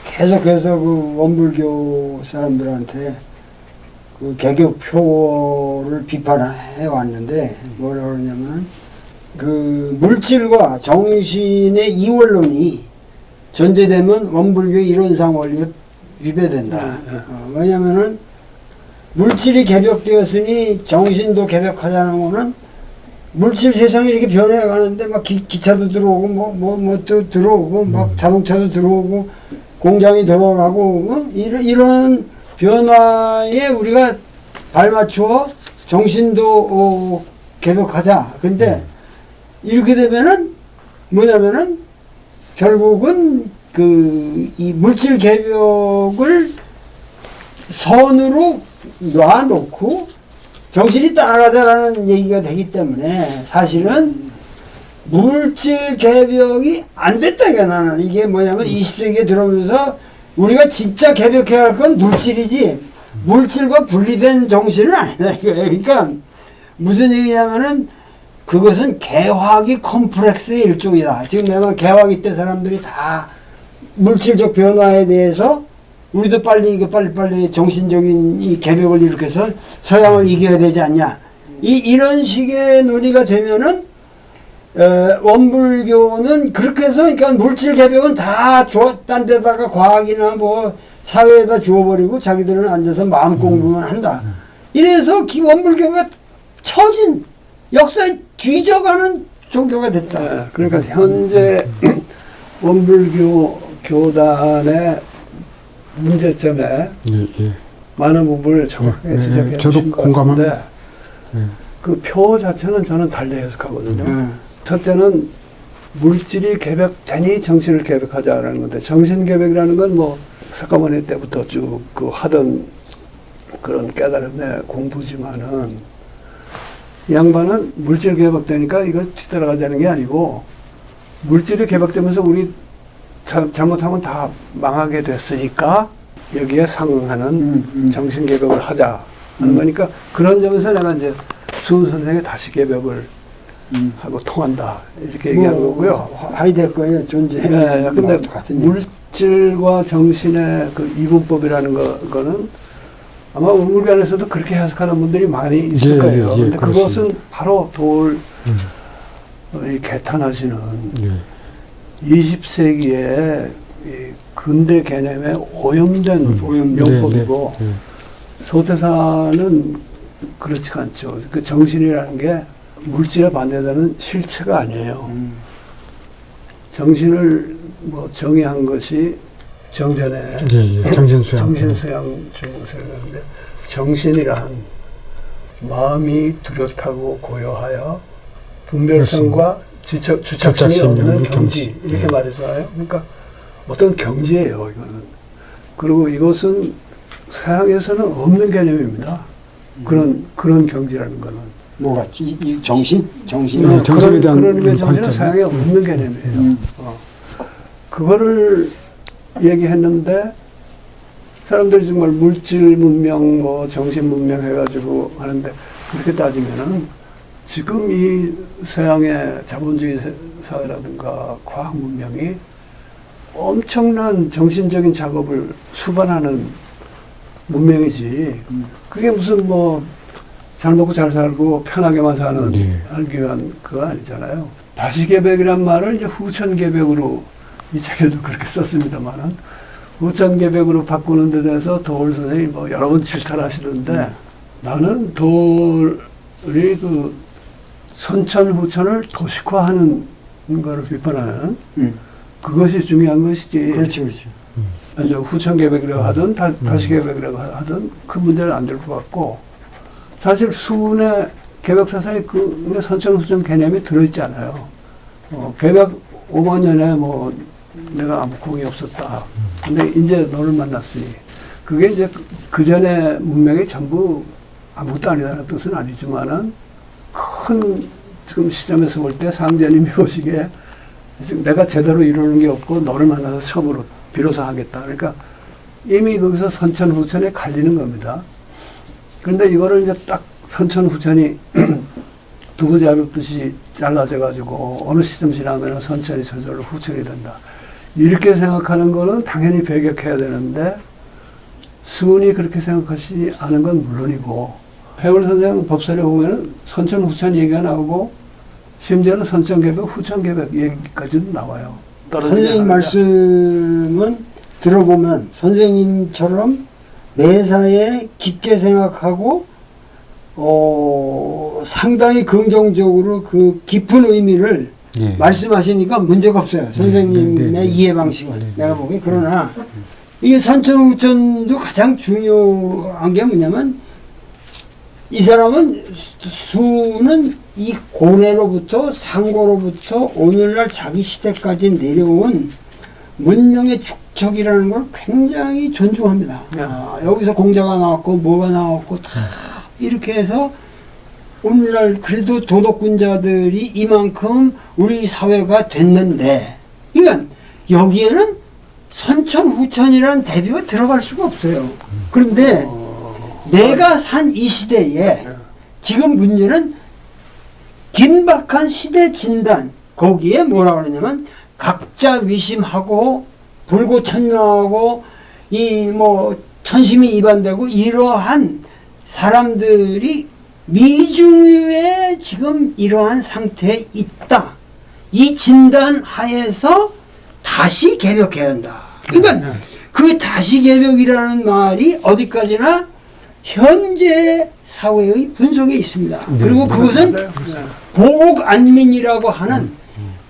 계속해서 그 원불교 사람들한테 그 개교표를 비판해 왔는데 뭐라 그러냐면은 그 물질과 정신의 이원론이 전제되면 원불교 이론상 원리에 위배된다. 왜냐면은 물질이 개벽되었으니 정신도 개벽하자는 거는 물질 세상이 이렇게 변해가는데 막 기차도 들어오고 뭐 또 들어오고 막 자동차도 들어오고 공장이 돌아가고 이런 변화에 우리가 발맞추어 정신도 개벽하자. 근데 이렇게 되면은 뭐냐면은 결국은 이 물질 개벽을 선으로 놔놓고 정신이 따라가자라는 얘기가 되기 때문에 사실은 물질 개벽이 안 됐다 이게 나는 이게 뭐냐면 20세기에 들어오면서 우리가 진짜 개벽해야 할 건 물질이지 물질과 분리된 정신은 아니다 이거예요. 그러니까 무슨 얘기냐면은 그것은 개화기 컴플렉스의 일종이다. 지금 내가 개화기 때 사람들이 다 물질적 변화에 대해서 우리도 빨리 정신적인 이 개벽을 일으켜서 서양을 이겨야 되지 않냐. 이런 식의 논의가 되면은 원불교는 그렇게 해서 그러니까 물질 개벽은 다 딴 데다가 과학이나 뭐 사회에다 주워버리고 자기들은 앉아서 마음 공부만 한다. 이래서 원불교가 처진 역사에 뒤져가는 종교가 됐다. 네, 그러니까 현재 원불교 교단의 문제점에 많은 부분을 정확하게 지적해 저도 주신 것 공감합니다. 같은데 그 표 자체는 저는 달리 해석하거든요. 첫째는 물질이 개벽되니 정신을 개벽하자라는 건데 정신 개벽이라는 건 뭐 석가모니 때부터 쭉 그 하던 그런 깨달음의 공부지만은 이 양반은 물질 개벽되니까 이걸 뒤따라가자는 게 아니고 물질이 개벽되면서 우리 잘못하면 다 망하게 됐으니까 여기에 상응하는 정신 개벽을 하자 하는 거니까 그런 점에서 내가 이제 수훈 선생이 다시 개벽을 하고 통한다 이렇게 얘기한 거고요. 하이데거의 존재. 네, 근데 같은 물질과 정신의 그 이분법이라는 거는 아마 우물관에서도 그렇게 해석하는 분들이 많이 있을 거예요. 근데 그것은 바로 이 개탄하시는 20세기의 이 근대 개념에 오염된 용법이고 소태사는 그렇지가 않죠. 그 정신이라는 게 물질에 반대되는 실체가 아니에요. 정신을 뭐 정의한 것이 정전에 정신수양 중국설인데 정신이란 마음이 뚜렷하고 고요하여 분별성과 주착성이 없는 경지 이렇게 말해서요. 그러니까 어떤 경지예요 이거는. 그리고 이것은 서양에서는 없는 개념입니다. 그런 경지라는 거는. 뭐 같지? 이 정신? 정신에 그런 대한 의미의 정신은 관점. 서양에 없는 개념이에요. 그거를 얘기했는데 사람들이 정말 물질 문명, 뭐 정신 문명 해가지고 하는데 그렇게 따지면은 지금 이 서양의 자본주의 사회라든가 과학 문명이 엄청난 정신적인 작업을 수반하는 문명이지. 그게 무슨 뭐 잘 먹고 잘 살고 편하게만 살기 위한 그거 아니잖아요. 다시개벽이란 말을 이제 후천개벽으로 이 책에도 그렇게 썼습니다만은 후천개벽으로 바꾸는 데 대해서 도올 선생님이 뭐 여러 번 질타를 하시던데 나는 도올이 그 선천후천을 도식화하는 거를 비판하는 그것이 중요한 것이지. 그렇지. 후천개벽이라고 하든 다시개벽이라고 하든 그 문제는 안 될 것 같고 사실 수훈의 개벽사상에 그 선천후천 개념이 들어있지 않아요. 개벽 5만 년에 뭐 내가 아무 궁이 없었다. 근데 이제 너를 만났으니 그게 이제 그 전에 문명이 전부 아무것도 아니다라는 뜻은 아니지만은 큰 지금 시점에서 볼 때 상제님이 보시기에 지금 내가 제대로 이루는 게 없고 너를 만나서 처음으로 비로소 하겠다. 그러니까 이미 거기서 선천후천에 갈리는 겁니다. 그런데 이거를 이제 딱 선천후천이 두부 잡듯이 잘라져 가지고 어느 시점 지나면 선천이 저절로 후천이 된다. 이렇게 생각하는 거는 당연히 배격해야 되는데 수훈이 그렇게 생각하지 않은 건 물론이고 해월 선생 법설에 보면은 선천 후천 얘기가 나오고 심지어는 선천개벽 후천개벽 얘기까지도 나와요. 선생님 말씀은 들어보면 선생님처럼 매사에 깊게 생각하고 상당히 긍정적으로 그 깊은 의미를 말씀하시니까 문제가 없어요. 선생님의 이해 방식은 내가 보기에. 그러나 이게 선천후천도 가장 중요한 게 뭐냐면 이 사람은 수는 이 고래로부터 상고로부터 오늘날 자기 시대까지 내려온 문명의 축적이라는 걸 굉장히 존중합니다. 여기서 공자가 나왔고 뭐가 나왔고 다 이렇게 해서 오늘날 그래도 도덕군자들이 이만큼 우리 사회가 됐는데 그러니까 여기에는 선천후천이라는 대비가 들어갈 수가 없어요. 그런데 내가 산 이 시대에 지금 문제는 긴박한 시대 진단 거기에 뭐라고 그러냐면 각자 위심하고 불고천명하고 이 뭐 천심이 이반되고 이러한 사람들이 미주에 지금 이러한 상태에 있다. 이 진단 하에서 다시 개벽해야 한다. 그러니까 그 다시 개벽이라는 말이 어디까지나 현재 사회의 분석에 있습니다. 그리고 그것은 맞아요. 보국 안민이라고 하는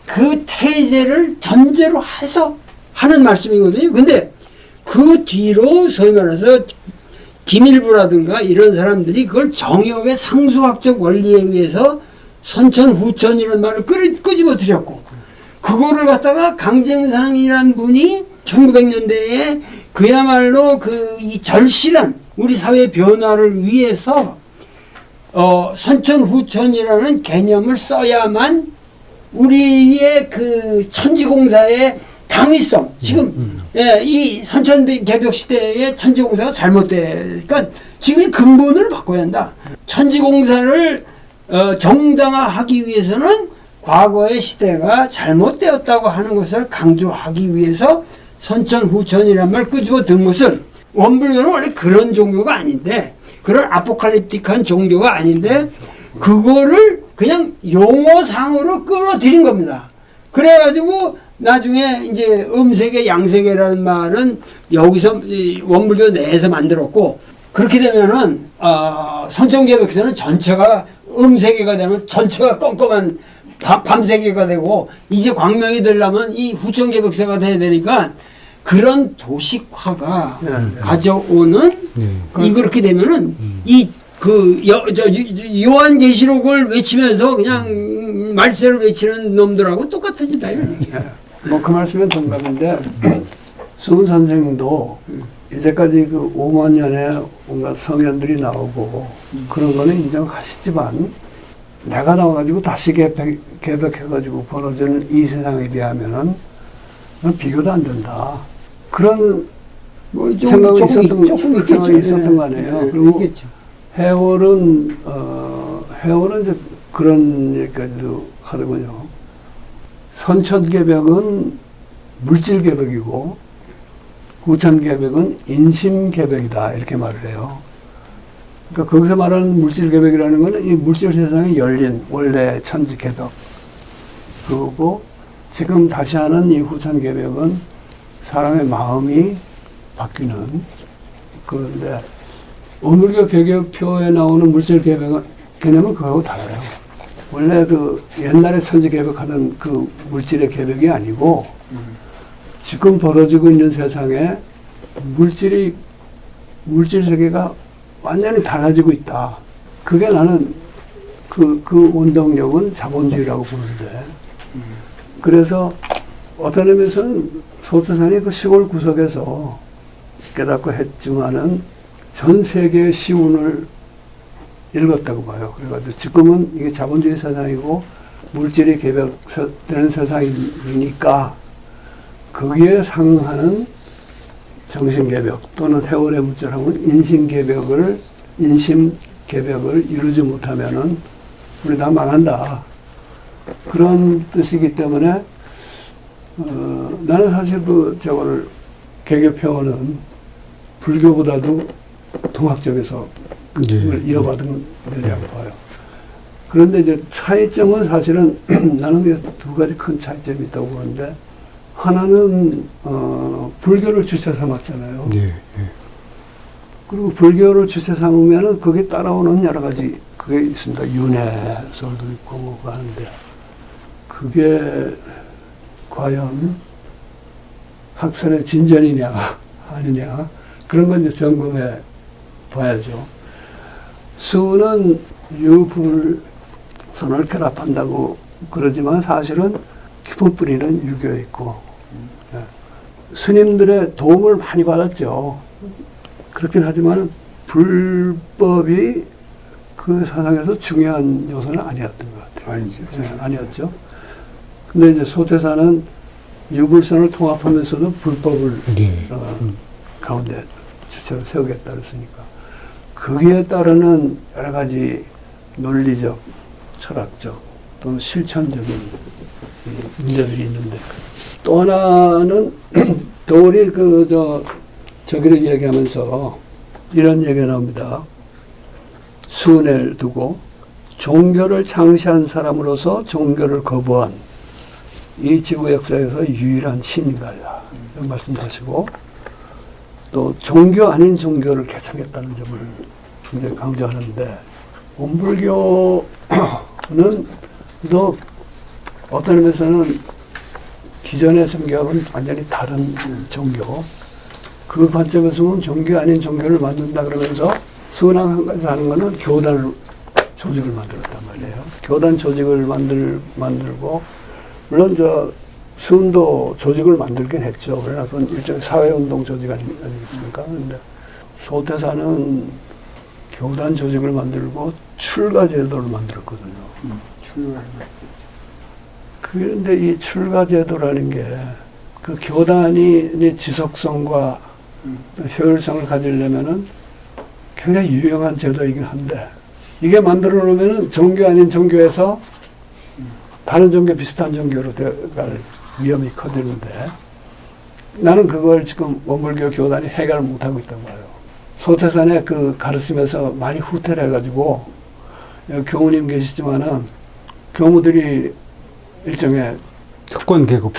그 태제를 전제로 해서 하는 말씀이거든요. 근데 그 뒤로 소위 말해서 김일부라든가 이런 사람들이 그걸 정역의 상수학적 원리에 의해서 선천 후천 이런 말을 끄집어 들였고, 그거를 갖다가 강정상이라는 분이 1900년대에 그야말로 이 절실한 우리 사회 변화를 위해서 선천 후천이라는 개념을 써야만 우리의 그 천지공사의 당위성, 지금 예, 이 선천개벽 시대의 천지공사가 잘못되니까 지금 이 근본을 바꿔야 한다. 천지공사를 정당화하기 위해서는 과거의 시대가 잘못되었다고 하는 것을 강조하기 위해서 선천 후천이란 말 끄집어 든 것을, 원불교는 원래 그런 종교가 아닌데, 그런 아포칼립틱한 종교가 아닌데, 그거를 그냥 용어상으로 끌어들인 겁니다. 그래가지고 나중에 이제 음세계 양세계라는 말은 여기서 원불교 내에서 만들었고, 그렇게 되면은 선천개벽에서는 전체가 음세계가 되면 전체가 껌껌한 밤세계가 되고, 이제 광명이 되려면 이 후천개벽세가 돼야 되니까 그런 도식화가 가져오는 그렇게 되면은 요한계시록을 외치면서 그냥 말세를 외치는 놈들하고 똑같아진다 이런 얘기야. 뭐 그 말씀에 동감인데 수은 선생도 이제까지 그 5만 년의 온갖 성현들이 나오고 그런 거는 인정하시지만, 내가 나와가지고 다시 개벽해가지고 벌어지는 이 세상에 비하면은 비교도 안 된다. 그런 뭐 생각이 조금 있었던 거 아니에요. 그리고 해월은 이제 그런 얘기까지도 하더군요. 선천개벽은 물질개벽이고 후천개벽은 인심개벽이다, 이렇게 말을 해요. 그러니까 거기서 말하는 물질개벽이라는 것은 이 물질 세상에 열린 원래 천지개벽, 그리고 지금 다시 하는 이 후천개벽은 사람의 마음이 바뀌는. 그런데 오물교 개교표에 나오는 물질개벽 개념은 그거하고 달라요. 원래 그 옛날에 천지개벽하는 그 물질의 개벽이 아니고 지금 벌어지고 있는 세상에 물질 세계가 완전히 달라지고 있다. 그게 나는 그 원동력은 자본주의라고 보는데, 그래서 어떤 의미에서는 소태산이 그 시골 구석에서 깨닫고 했지만은 전 세계의 시운을 읽었다고 봐요. 그래가지고 지금은 이게 자본주의 세상이고 물질이 개벽되는 세상이니까 거기에 상응하는 정신개벽 또는 해월의 문자라고는 인심개벽을 이루지 못하면은 우리 다 망한다. 그런 뜻이기 때문에 나는 사실 저거를 개교표는 불교보다도 동학적에서 이어받은 면이라고 봐요. 그런데 이제 차이점은 사실은 나는 두 가지 큰 차이점이 있다고 보는데, 하나는 불교를 주체 삼았잖아요. 그리고 불교를 주체 삼으면은 거기에 따라오는 여러 가지 그게 있습니다. 윤회설도 있고 뭐 하는데, 그게 과연 학설의 진전이냐 아니냐, 그런 건 이제 점검해 봐야죠. 수는 유불선을 결합한다고 그러지만 사실은 깊은 뿌리는 유교에 있고, 스님들의 도움을 많이 받았죠. 그렇긴 하지만 불법이 그 사상에서 중요한 요소는 아니었던 것 같아요. 아니죠. 아니었죠. 근데 이제 소태사는 유불선을 통합하면서도 불법을 가운데 주체로 세우겠다 그랬으니까, 거기에 따르는 여러 가지 논리적, 철학적 또는 실천적인 문제들이 있는데, 또 하나는 도리 저기를 이야기하면서 이런 얘기가 나옵니다. 수은을 두고 종교를 창시한 사람으로서 종교를 거부한 이 지구 역사에서 유일한 신인가이다, 이런 말씀하시고, 또 종교 아닌 종교를 개척했다는 점을 굉장히 강조하는데 원불교는 또 어떤 의미에서는 기존의 종교하고는 완전히 다른 종교. 그 관점에서 보면 종교 아닌 종교를 만든다 그러면서 수은학 한 가지 하는 거는 교단 조직을 만들었단 말이에요. 교단 조직을 만들고 물론 수은도 조직을 만들긴 했죠. 그러나 그건 일종의 사회운동 조직 아니겠습니까? 그런데 소태사는 교단 조직을 만들고 출가 제도를 만들었거든요. 출가. 그런데 이 출가 제도라는 게 그 교단이 지속성과 효율성을 가지려면은 굉장히 유용한 제도이긴 한데 이게 만들어 놓으면은 종교 아닌 종교에서 다른 종교 비슷한 종교로 갈 위험이 커지는데 나는 그걸 지금 원불교 교단이 해결을 못하고 있다고 봐요. 소태산의 그 가르침에서 많이 후퇴를 해가지고 교무님 계시지만은 교무들이 일종의 특권 계급.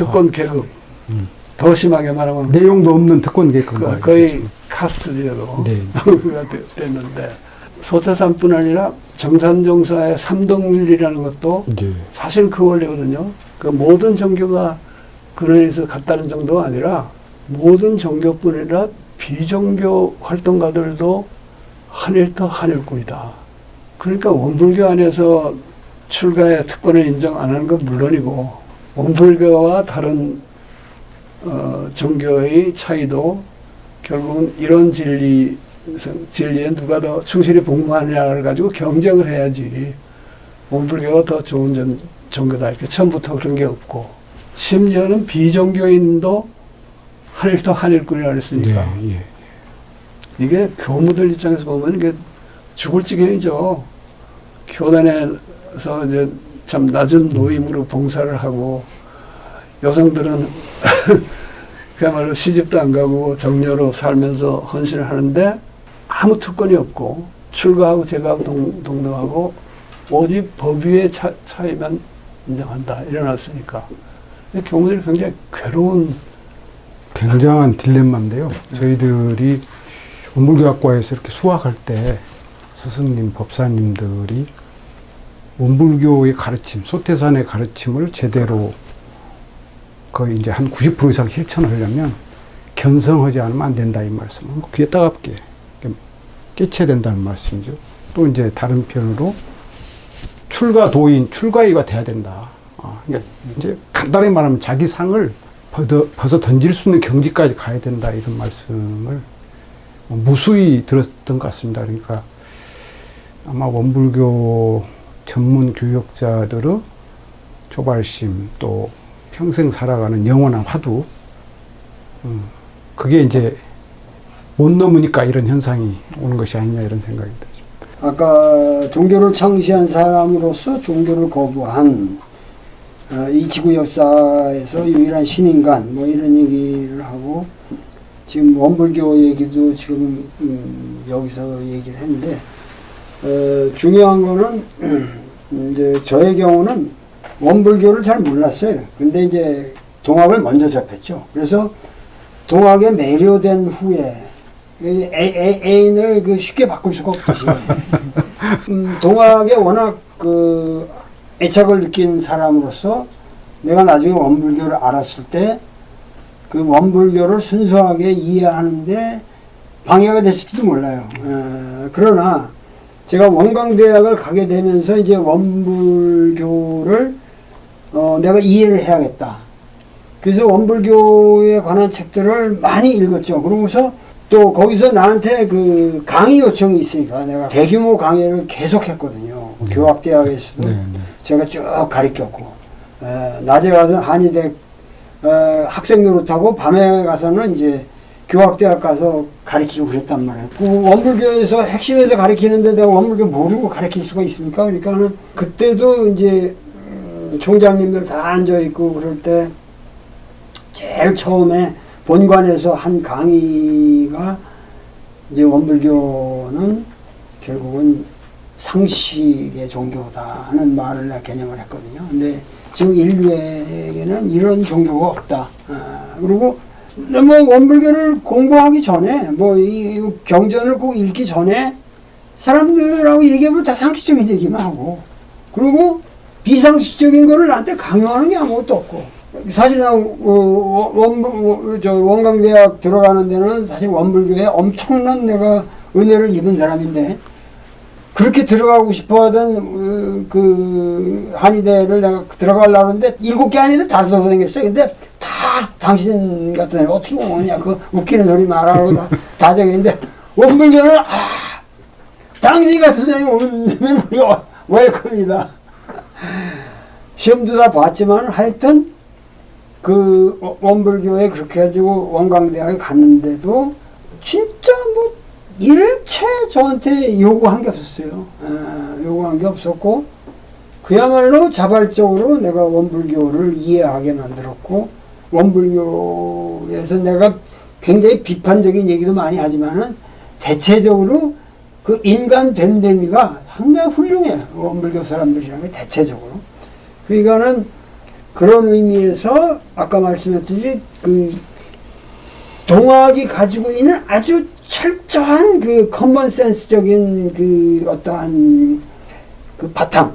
더 심하게 말하면 내용도 없는 특권 계급. 거의 카스트제로 네. 됐는데 소태산뿐 아니라 정산정사의 삼동윤리라는 것도 네. 사실 그 원리거든요. 그 모든 종교가 근원에서 같다는 정도가 아니라 모든 종교뿐 아니라 비종교 활동가들도 한일터 한일꾼이다. 그러니까 원불교 안에서 출가의 특권을 인정 안 하는 건 물론이고 원불교와 다른 종교의 차이도 결국은 이런 진리에 누가 더 충실히 복무하느냐를 가지고 경쟁을 해야지 원불교가 더 좋은 종교다 이렇게 처음부터 그런 게 없고 심지어는 비종교인도 한일터 한일꾼이라 그랬으니까 네, 예. 이게 교무들 입장에서 보면 이게 죽을 지경이죠. 교단에서 이제 참 낮은 노임으로 봉사를 하고 여성들은 그야말로 시집도 안 가고 정녀로 살면서 헌신을 하는데 아무 특권이 없고 출가하고 재가하고 동등하고 오직 법 위의 차이만 인정한다. 일어났으니까. 교무들이 굉장히 굉장한 딜레마인데요. 저희들이 원불교학과에서 이렇게 수학할 때 스승님, 법사님들이 원불교의 가르침, 소태산의 가르침을 제대로 거의 이제 한 90% 이상 실천을 하려면 견성하지 않으면 안 된다 이 말씀은 귀에 따갑게 깨쳐야 된다는 말씀이죠. 또 이제 다른 편으로 출가의가 돼야 된다. 그러니까 이제 간단히 말하면 자기 상을 벗어 던질 수 있는 경지까지 가야 된다 이런 말씀을 무수히 들었던 것 같습니다. 그러니까 아마 원불교 전문 교역자들의 조발심 또 평생 살아가는 영원한 화두 그게 이제 못 넘으니까 이런 현상이 오는 것이 아니냐 이런 생각이 들죠. 아까 종교를 창시한 사람으로서 종교를 거부한 이 지구 역사에서 유일한 신인간 뭐 이런 얘기를 하고 지금 원불교 얘기도 지금 여기서 얘기를 했는데 중요한 거는 이제 저의 경우는 원불교를 잘 몰랐어요. 근데 이제 동학을 먼저 접했죠. 그래서 동학에 매료된 후에 애인을 쉽게 바꿀 수가 없듯이 동학에 워낙 애착을 느낀 사람으로서 내가 나중에 원불교를 알았을 때 그 원불교를 순수하게 이해하는데 방해가 됐을지도 몰라요. 그러나 제가 원광대학을 가게 되면서 이제 원불교를 내가 이해를 해야겠다. 그래서 원불교에 관한 책들을 많이 읽었죠. 그러고서 또 거기서 나한테 그 강의 요청이 있으니까 내가 대규모 강의를 계속 했거든요. 교학대학에서도 제가 쭉 가르쳤고 낮에 가서 한의대 학생 노릇하고 밤에 가서는 이제 교학대학 가서 가르치고 그랬단 말이에요. 그 원불교에서 핵심에서 가르치는데 내가 원불교 모르고 가르칠 수가 있습니까? 그러니까는 그때도 이제 총장님들 다 앉아있고 그럴 때 제일 처음에 본관에서 한 강의가 이제 원불교는 결국은 상식의 종교다 하는 말을 내가 개념을 했거든요. 근데 지금 인류에게는 이런 종교가 없다. 그리고 뭐 원불교를 공부하기 전에 뭐 이 경전을 꼭 읽기 전에 사람들하고 얘기하면 다 상식적인 얘기만 하고, 그리고 비상식적인 거를 나한테 강요하는 게 아무것도 없고. 사실 원광대학 들어가는 데는 사실 원불교에 엄청난 내가 은혜를 입은 사람인데, 그렇게 들어가고 싶어 하던 그 한의대를 내가 들어가려고 하는데 7개 한의대 다 돌아다녔어요. 근데 다 당신 같은 애가 어떻게 오냐, 그 웃기는 소리 말하고 다 저기인데, 원불교는 당신 같은 사람이 오면 우리가 웰컴이다. 시험도 다 봤지만 하여튼 그 원불교에 그렇게 해가지고 원광대학에 갔는데도 진짜 뭐 일체 저한테 요구한 게 없었어요. 요구한 게 없었고, 그야말로 자발적으로 내가 원불교를 이해하게 만들었고, 원불교에서 내가 굉장히 비판적인 얘기도 많이 하지만은 대체적으로 그 인간 됨됨이가 상당히 훌륭해요. 원불교 사람들이라는 게 대체적으로. 그러니까는 그런 의미에서 아까 말씀했듯이 그 동학이 가지고 있는 아주 철저한 그 커먼센스적인 그 어떠한 그 바탕,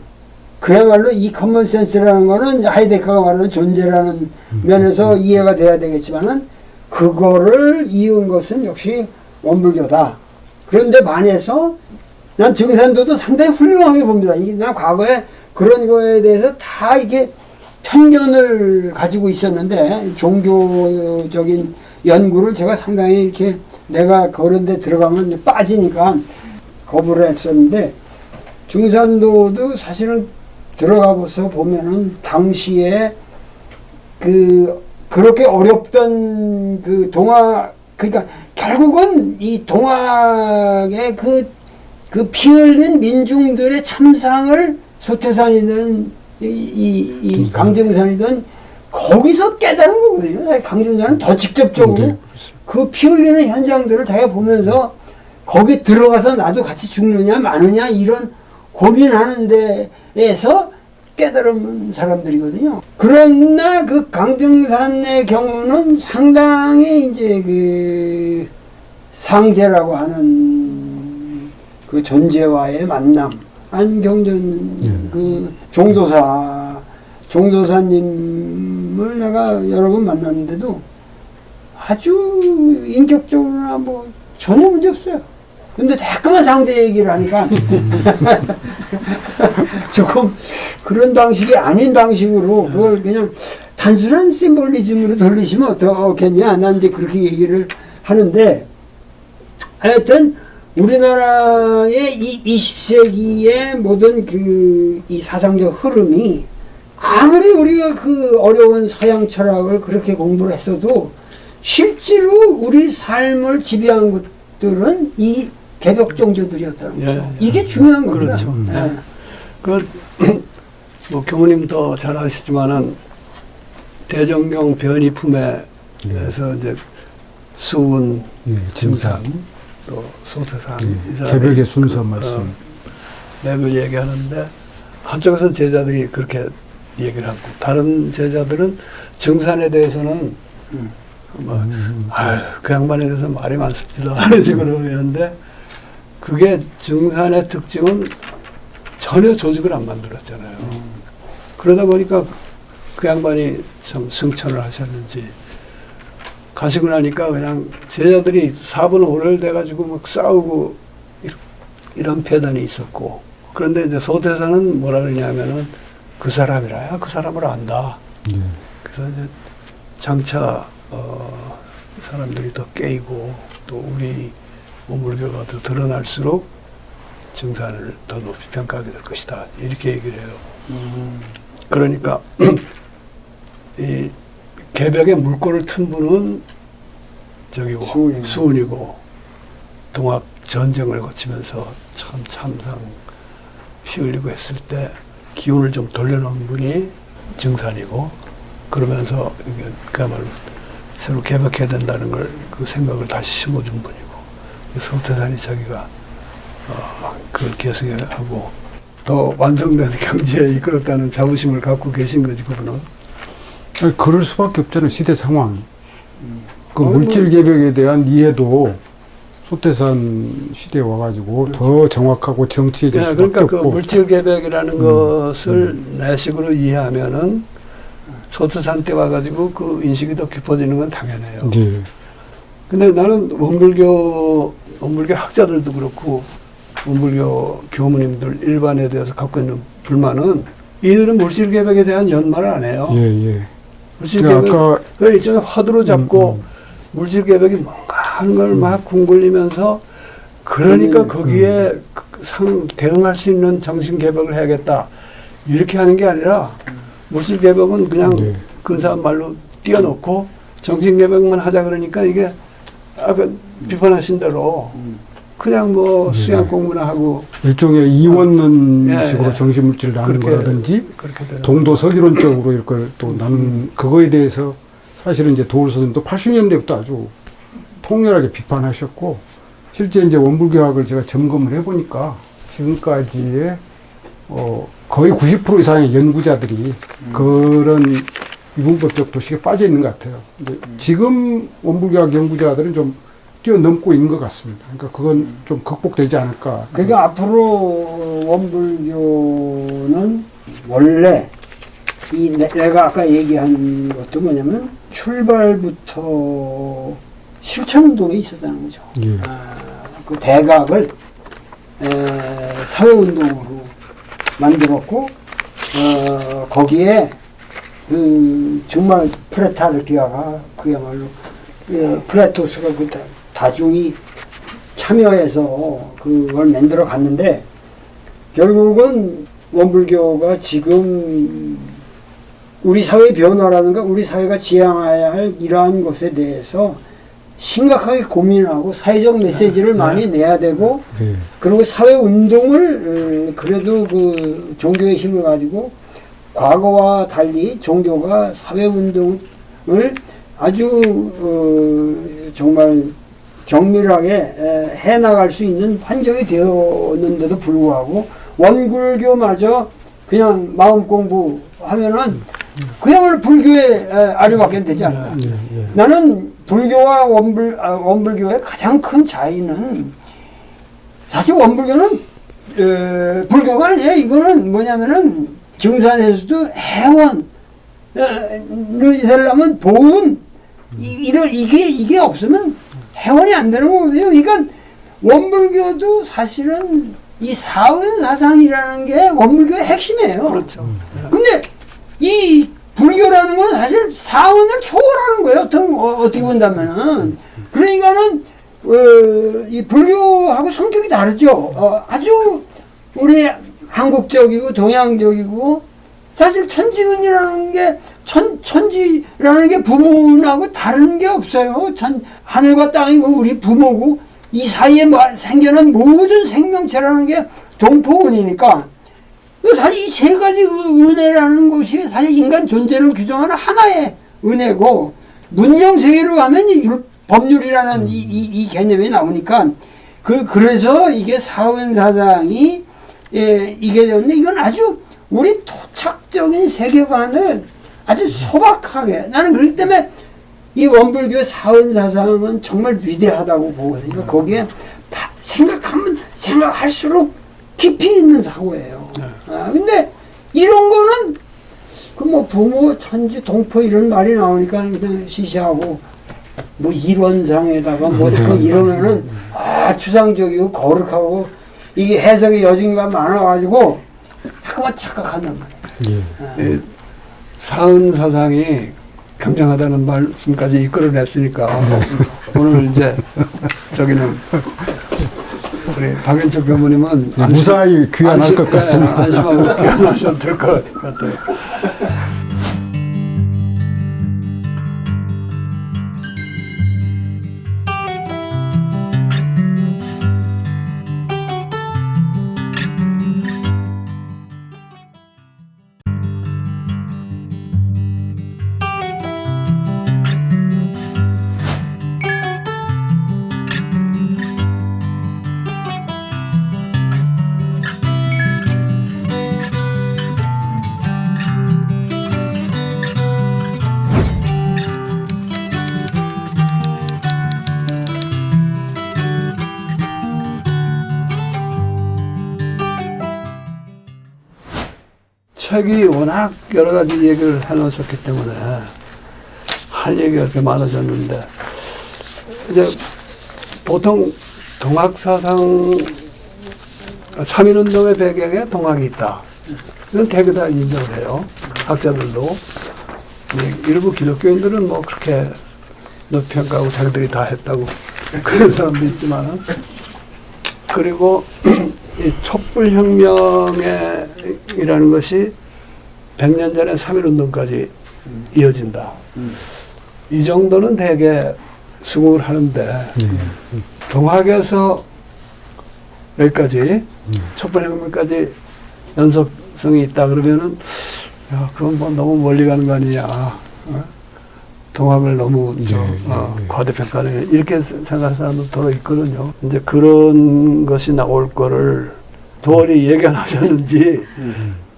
그야말로 이 커먼센스라는 거는 하이데커가 말하는 존재라는 면에서 이해가 돼야 되겠지만은 그거를 이은 것은 역시 원불교다. 그런데 반해서 난 증산도도 상당히 훌륭하게 봅니다. 이게 난 과거에 그런 거에 대해서 다 이게 편견을 가지고 있었는데, 종교적인 연구를 제가 상당히 이렇게 내가 그런 데 들어가면 빠지니까 거부를 했었는데, 증산도도 사실은 들어가서 보면은 당시에 그렇게 어렵던 그 동학, 그러니까 결국은 이 동학의 그 피 흘린 민중들의 참상을 소태산이든 이 강정산이든 거기서 깨달은 거거든요. 강정산은 더 직접적으로 그 피 흘리는 현장들을 자기가 보면서 거기 들어가서 나도 같이 죽느냐 마느냐 이런 고민하는 데에서 깨달은 사람들이거든요. 그러나 그 강정산의 경우는 상당히 이제 그 상제라고 하는 그 존재와의 만남, 안경전 그 종도사님을 내가 여러 번 만났는데도 아주 인격적으로나 뭐 전혀 문제 없어요. 근데 자꾸만 상제 얘기를 하니까 조금 그런 방식이 아닌 방식으로 그걸 그냥 단순한 심볼리즘으로 돌리시면 어떻겠냐. 난 이제 그렇게 얘기를 하는데, 하여튼 우리나라의 이 20세기의 모든 이 사상적 흐름이 아무리 우리가 그 어려운 서양 철학을 그렇게 공부를 했어도 실제로 우리 삶을 지배한 것들은 이 개벽 종교들이었다는 거죠. 예. 이게 중요한 겁니다. 그렇죠. 예. 뭐 교무님도 잘 아시지만은 대정경 변이품에서 이제 수은, 증산, 또 소태산, 이 사람이 개벽의 순서 말씀. 매번 얘기하는데, 한쪽에서는 제자들이 그렇게 얘기를 하고, 다른 제자들은 증산에 대해서는 그 양반에 대해서 말이 많습니다 하는 식으로 하는데, 그게 증산의 특징은 전혀 조직을 안 만들었잖아요. 그러다 보니까 그 양반이 참 승천을 하셨는지, 가시고 나니까 그냥 제자들이 4분 5를 돼가지고 막 싸우고 이런 폐단이 있었고, 그런데 이제 소태사는 뭐라 그러냐면은 그 사람이라야 그 사람을 안다. 그래서 이제 장차 사람들이 더 깨이고 또 우리 원불교가 더 드러날수록 증산을 더 높이 평가하게 될 것이다. 이렇게 얘기를 해요. 그러니까 이 개벽의 물꼬를 튼 분은 저기고 수은이고, 동학 전쟁을 거치면서 참 참상 피 흘리고 했을 때 기운을 좀 돌려놓은 분이 증산이고, 그러면서 그야말로 새로 개벽해야 된다는 걸 그 생각을 다시 심어준 분이고, 소태산이 자기가 그걸 계승하고 더 완성된 경제에 이끌었다는 자부심을 갖고 계신 거지, 그분은. 그럴 수밖에 없잖아요. 시대 상황. 그 물질 개벽에 대한 이해도 소태산 시대에 와가지고 더 정확하고 정치해질 예, 수밖에 그러니까 그 없고. 물질 개벽이라는 것을 내식으로 이해하면은 소태산 때 와가지고 그 인식이 더 깊어지는 건 당연해요. 예. 근데 나는 원불교 학자들도 그렇고 원불교 교무님들 일반에 대해서 갖고 있는 불만은 이들은 물질 개벽에 대한 연마를 안 해요. 예, 예. 물질 그 개벽 아까 그 일종의 화두로 잡고 물질 개벽이 뭔가 하는 걸 막 궁굴리면서 그러니까 거기에 대응할 수 있는 정신 개벽을 해야겠다 이렇게 하는 게 아니라 물질 개벽은 그냥 네. 근사한 말로 띄워놓고 정신 개벽만 하자 그러니까 이게 아까 비판하신 대로 그냥 뭐 수양 공부나 하고 일종의 이원론 예, 식으로 예. 정신물질을 나누는 그렇게, 거라든지 그렇게 되는 동도서기론적으로 이걸 또 나누는 그거에 대해서 사실은 이제 도울 선생님도 80년대부터 아주 통렬하게 비판하셨고 실제 이제 원불교학을 제가 점검을 해보니까 지금까지의 거의 90% 이상의 연구자들이 그런 이분법적 도식에 빠져 있는 것 같아요. 근데 지금 원불교학 연구자들은 좀 뛰어넘고 있는 것 같습니다. 그러니까 그건 좀 극복되지 않을까. 그러니까 앞으로 원불교는 원래 내가 아까 얘기한 것도 뭐냐면 출발부터 실천운동에 있었다는 거죠. 예. 그 대각을 사회운동으로 만들었고 거기에 그 정말 프레타르키아가 그야말로 프레토스가 그 다중이 참여해서 그걸 만들어 갔는데 결국은 원불교가 지금 우리 사회 변화라든가 우리 사회가 지향해야 할 이러한 것에 대해서 심각하게 고민하고 사회적 메시지를 많이 내야 되고 네. 그리고 사회 운동을 그래도 그 종교의 힘을 가지고 과거와 달리 종교가 사회 운동을 아주 정말 정밀하게 해나갈 수 있는 환경이 되었는데도 불구하고 원불교마저 그냥 마음 공부하면은 그야말로 불교의 아류밖에 되지 않나. 예, 예. 나는 불교와 원불교의 가장 큰 차이는 사실 원불교는 불교가 아니에요. 이거는 뭐냐면은 증산에서도 해원을 되려면 보은 이게 없으면 해원이 안 되는 거거든요. 그러니까 원불교도 사실은 이 사은사상이라는 게 원불교의 핵심이에요. 그렇죠. 근데 이 불교라는 건 사실 사은을 초월하는 거예요. 어떻게 본다면은. 그러니까는, 이 불교하고 성격이 다르죠. 아주 우리 한국적이고 동양적이고 사실 천지은이라는 게 천지라는 게 부모하고 다른 게 없어요. 하늘과 땅이고 우리 부모고 이 사이에 생겨난 모든 생명체라는 게 동포은이니까 사실 이 세 가지 은혜라는 것이 사실 인간 존재를 규정하는 하나의 은혜고 문명 세계로 가면 법률이라는 이 개념이 나오니까 그래서 이게 사은사상이 이게 되었는데 이건 아주 우리 토착적인 세계관을 아주 소박하게 나는 그렇기 때문에 이 원불교의 사은사상은 정말 위대하다고 보거든요. 거기에 생각하면 생각할수록 깊이 있는 사고예요. 근데 이런 거는 그 뭐 부모, 천지, 동포 이런 말이 나오니까 그냥 시시하고 뭐 일원상에다가 뭐 이러면은 추상적이고 거룩하고 이게 해석의 여지가 많아가지고 자꾸만 착각한단 말이에요. 사은사상이 굉장하다는 말씀까지 이끌어냈으니까 오늘 이제 저기는 우리 박연철 교무님은 무사히 귀환할 것 같습니다. 안심하고 귀환하셔도 될 것 같아요. 책이 워낙 여러 가지 얘기를 해놓으셨기 때문에 할 얘기가 이렇게 많아졌는데, 이제 보통 동학사상 3.1운동의 배경에 동학이 있다. 이건 대개 다 인정을 해요. 학자들도. 일부 기독교인들은 뭐 그렇게 높이 평가하고 자기들이 다 했다고 그런 사람도 있지만, 그리고 이 촛불혁명이라는 것이 100년 전에 3.1운동까지 이어진다. 이 정도는 대개 수긍을 하는데, 동학에서 여기까지 촛불혁명까지 연속성이 있다 그러면은, 야, 그건 뭐 너무 멀리 가는 거 아니냐. 동학을 너무 과대평가하는, 이렇게 생각하는 사람도 더러 있거든요. 이제 그런 것이 나올 거를 도어리 얘기 안 하셨는지,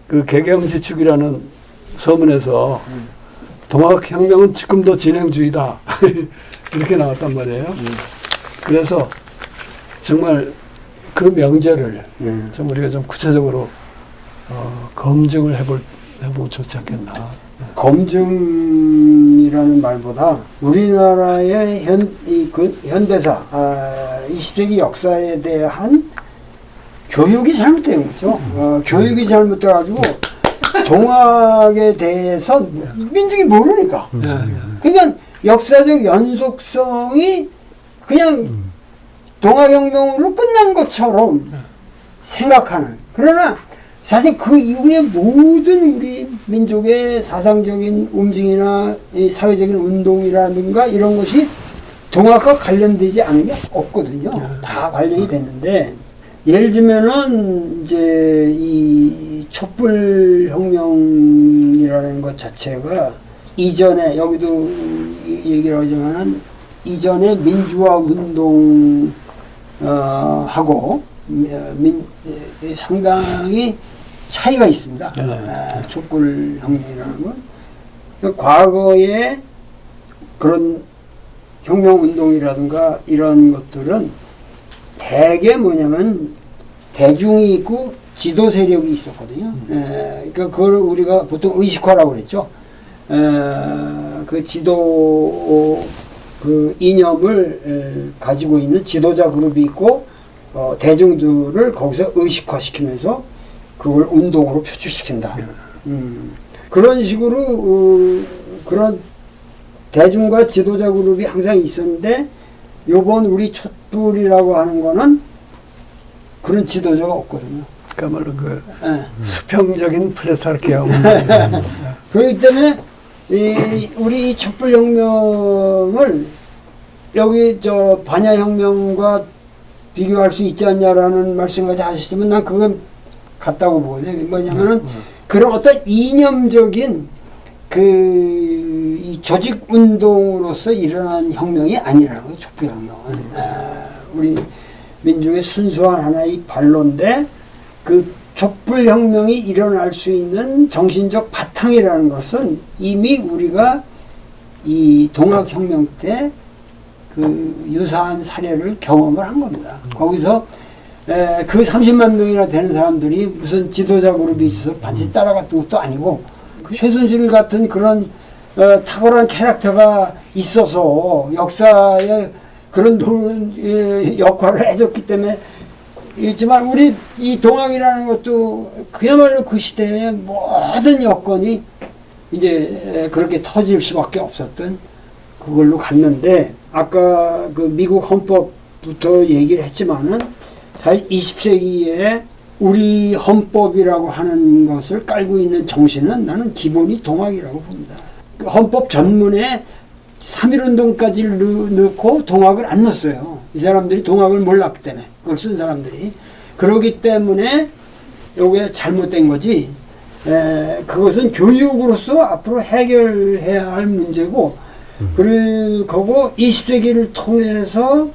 그 개경지축이라는 서문에서 동학혁명은 지금도 진행 중이다. 이렇게 나왔단 말이에요. 그래서 정말 그 명제를 좀 우리가 좀 구체적으로 검증을 해보면 좋지 않겠나. 검증이라는 말보다 우리나라의 현대사, 20세기 역사에 대한 교육이 잘못된 거죠. 교육이 잘못돼가지고 동학에 대해서 민중이 모르니까. 그러니까 역사적 연속성이 그냥 동학혁명으로 끝난 것처럼 생각하는. 그러나 사실 그 이후에 모든 우리 민족의 사상적인 움직임이나 이 사회적인 운동이라든가 이런 것이 동학과 관련되지 않은 게 없거든요. 다 관련이 됐는데, 예를 들면은 이제 이 촛불혁명이라는 것 자체가 이전에, 여기도 얘기를 하지만은 이전에 민주화 운동 하고 상당히 차이가 있습니다. 촛불혁명이라는 건 과거에 그런 혁명운동이라든가 이런 것들은 대개 뭐냐면 대중이 있고 지도 세력이 있었거든요. 그러니까 그걸 우리가 보통 의식화라고 그랬죠. 그 지도 그 이념을 가지고 있는 지도자 그룹이 있고, 대중들을 거기서 의식화시키면서 그걸 운동으로 표출시킨다. 그런 식으로 그런 대중과 지도자 그룹이 항상 있었는데, 요번 우리 촛불이라고 하는 거는 그런 지도자가 없거든요. 그야말로 그 수평적인 플레타르키아 운동. 그렇기 때문에 우리 이 촛불혁명을 여기 저 반야혁명과 비교할 수 있지 않냐라는 말씀까지 하시지만 난 그건 같다고 보거든요. 뭐냐면은 그런 어떤 이념적인 이 조직 운동으로서 일어난 혁명이 아니라는 거예요. 촛불혁명은 우리 민족의 순수한 하나의 반론데, 그 촛불혁명이 일어날 수 있는 정신적 바탕이라는 것은 이미 우리가 이 동학혁명 때 그 유사한 사례를 경험을 한 겁니다. 거기서 그 30만 명이나 되는 사람들이 무슨 지도자 그룹이 있어서 반드시 따라갔던 것도 아니고, 최순실 같은 그런 탁월한 캐릭터가 있어서 역사에 그런 역할을 해줬기 때문에 있지만, 우리 이 동학이라는 것도 그야말로 그 시대의 모든 여건이 이제 그렇게 터질 수밖에 없었던 그걸로 갔는데, 아까 그 미국 헌법부터 얘기를 했지만은 사실 20세기에 우리 헌법이라고 하는 것을 깔고 있는 정신은 나는 기본이 동학이라고 봅니다. 그 헌법 전문에 3.1운동까지를 넣고 동학을 안 넣었어요. 이 사람들이 동학을 몰랐기 때문에, 그걸 쓴 사람들이. 그러기 때문에 요게 잘못된 거지, 그것은 교육으로서 앞으로 해결해야 할 문제고, 그리고 20세기를 통해서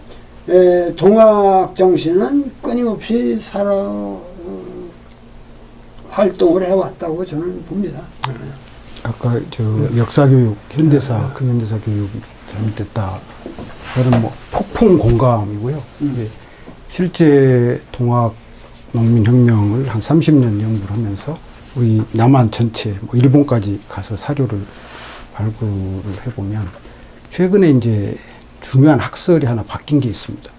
동학 정신은 끊임없이 활동을 해왔다고 저는 봅니다. 아까 저 역사교육, 현대사, 근현대사 교육이 잘못됐다. 그건 뭐 폭풍 공감이고요. 이게 실제 동학 농민혁명을 한 30년 연구를 하면서 우리 남한 전체, 뭐 일본까지 가서 사료를 발굴을 해보면 최근에 이제 중요한 학설이 하나 바뀐 게 있습니다.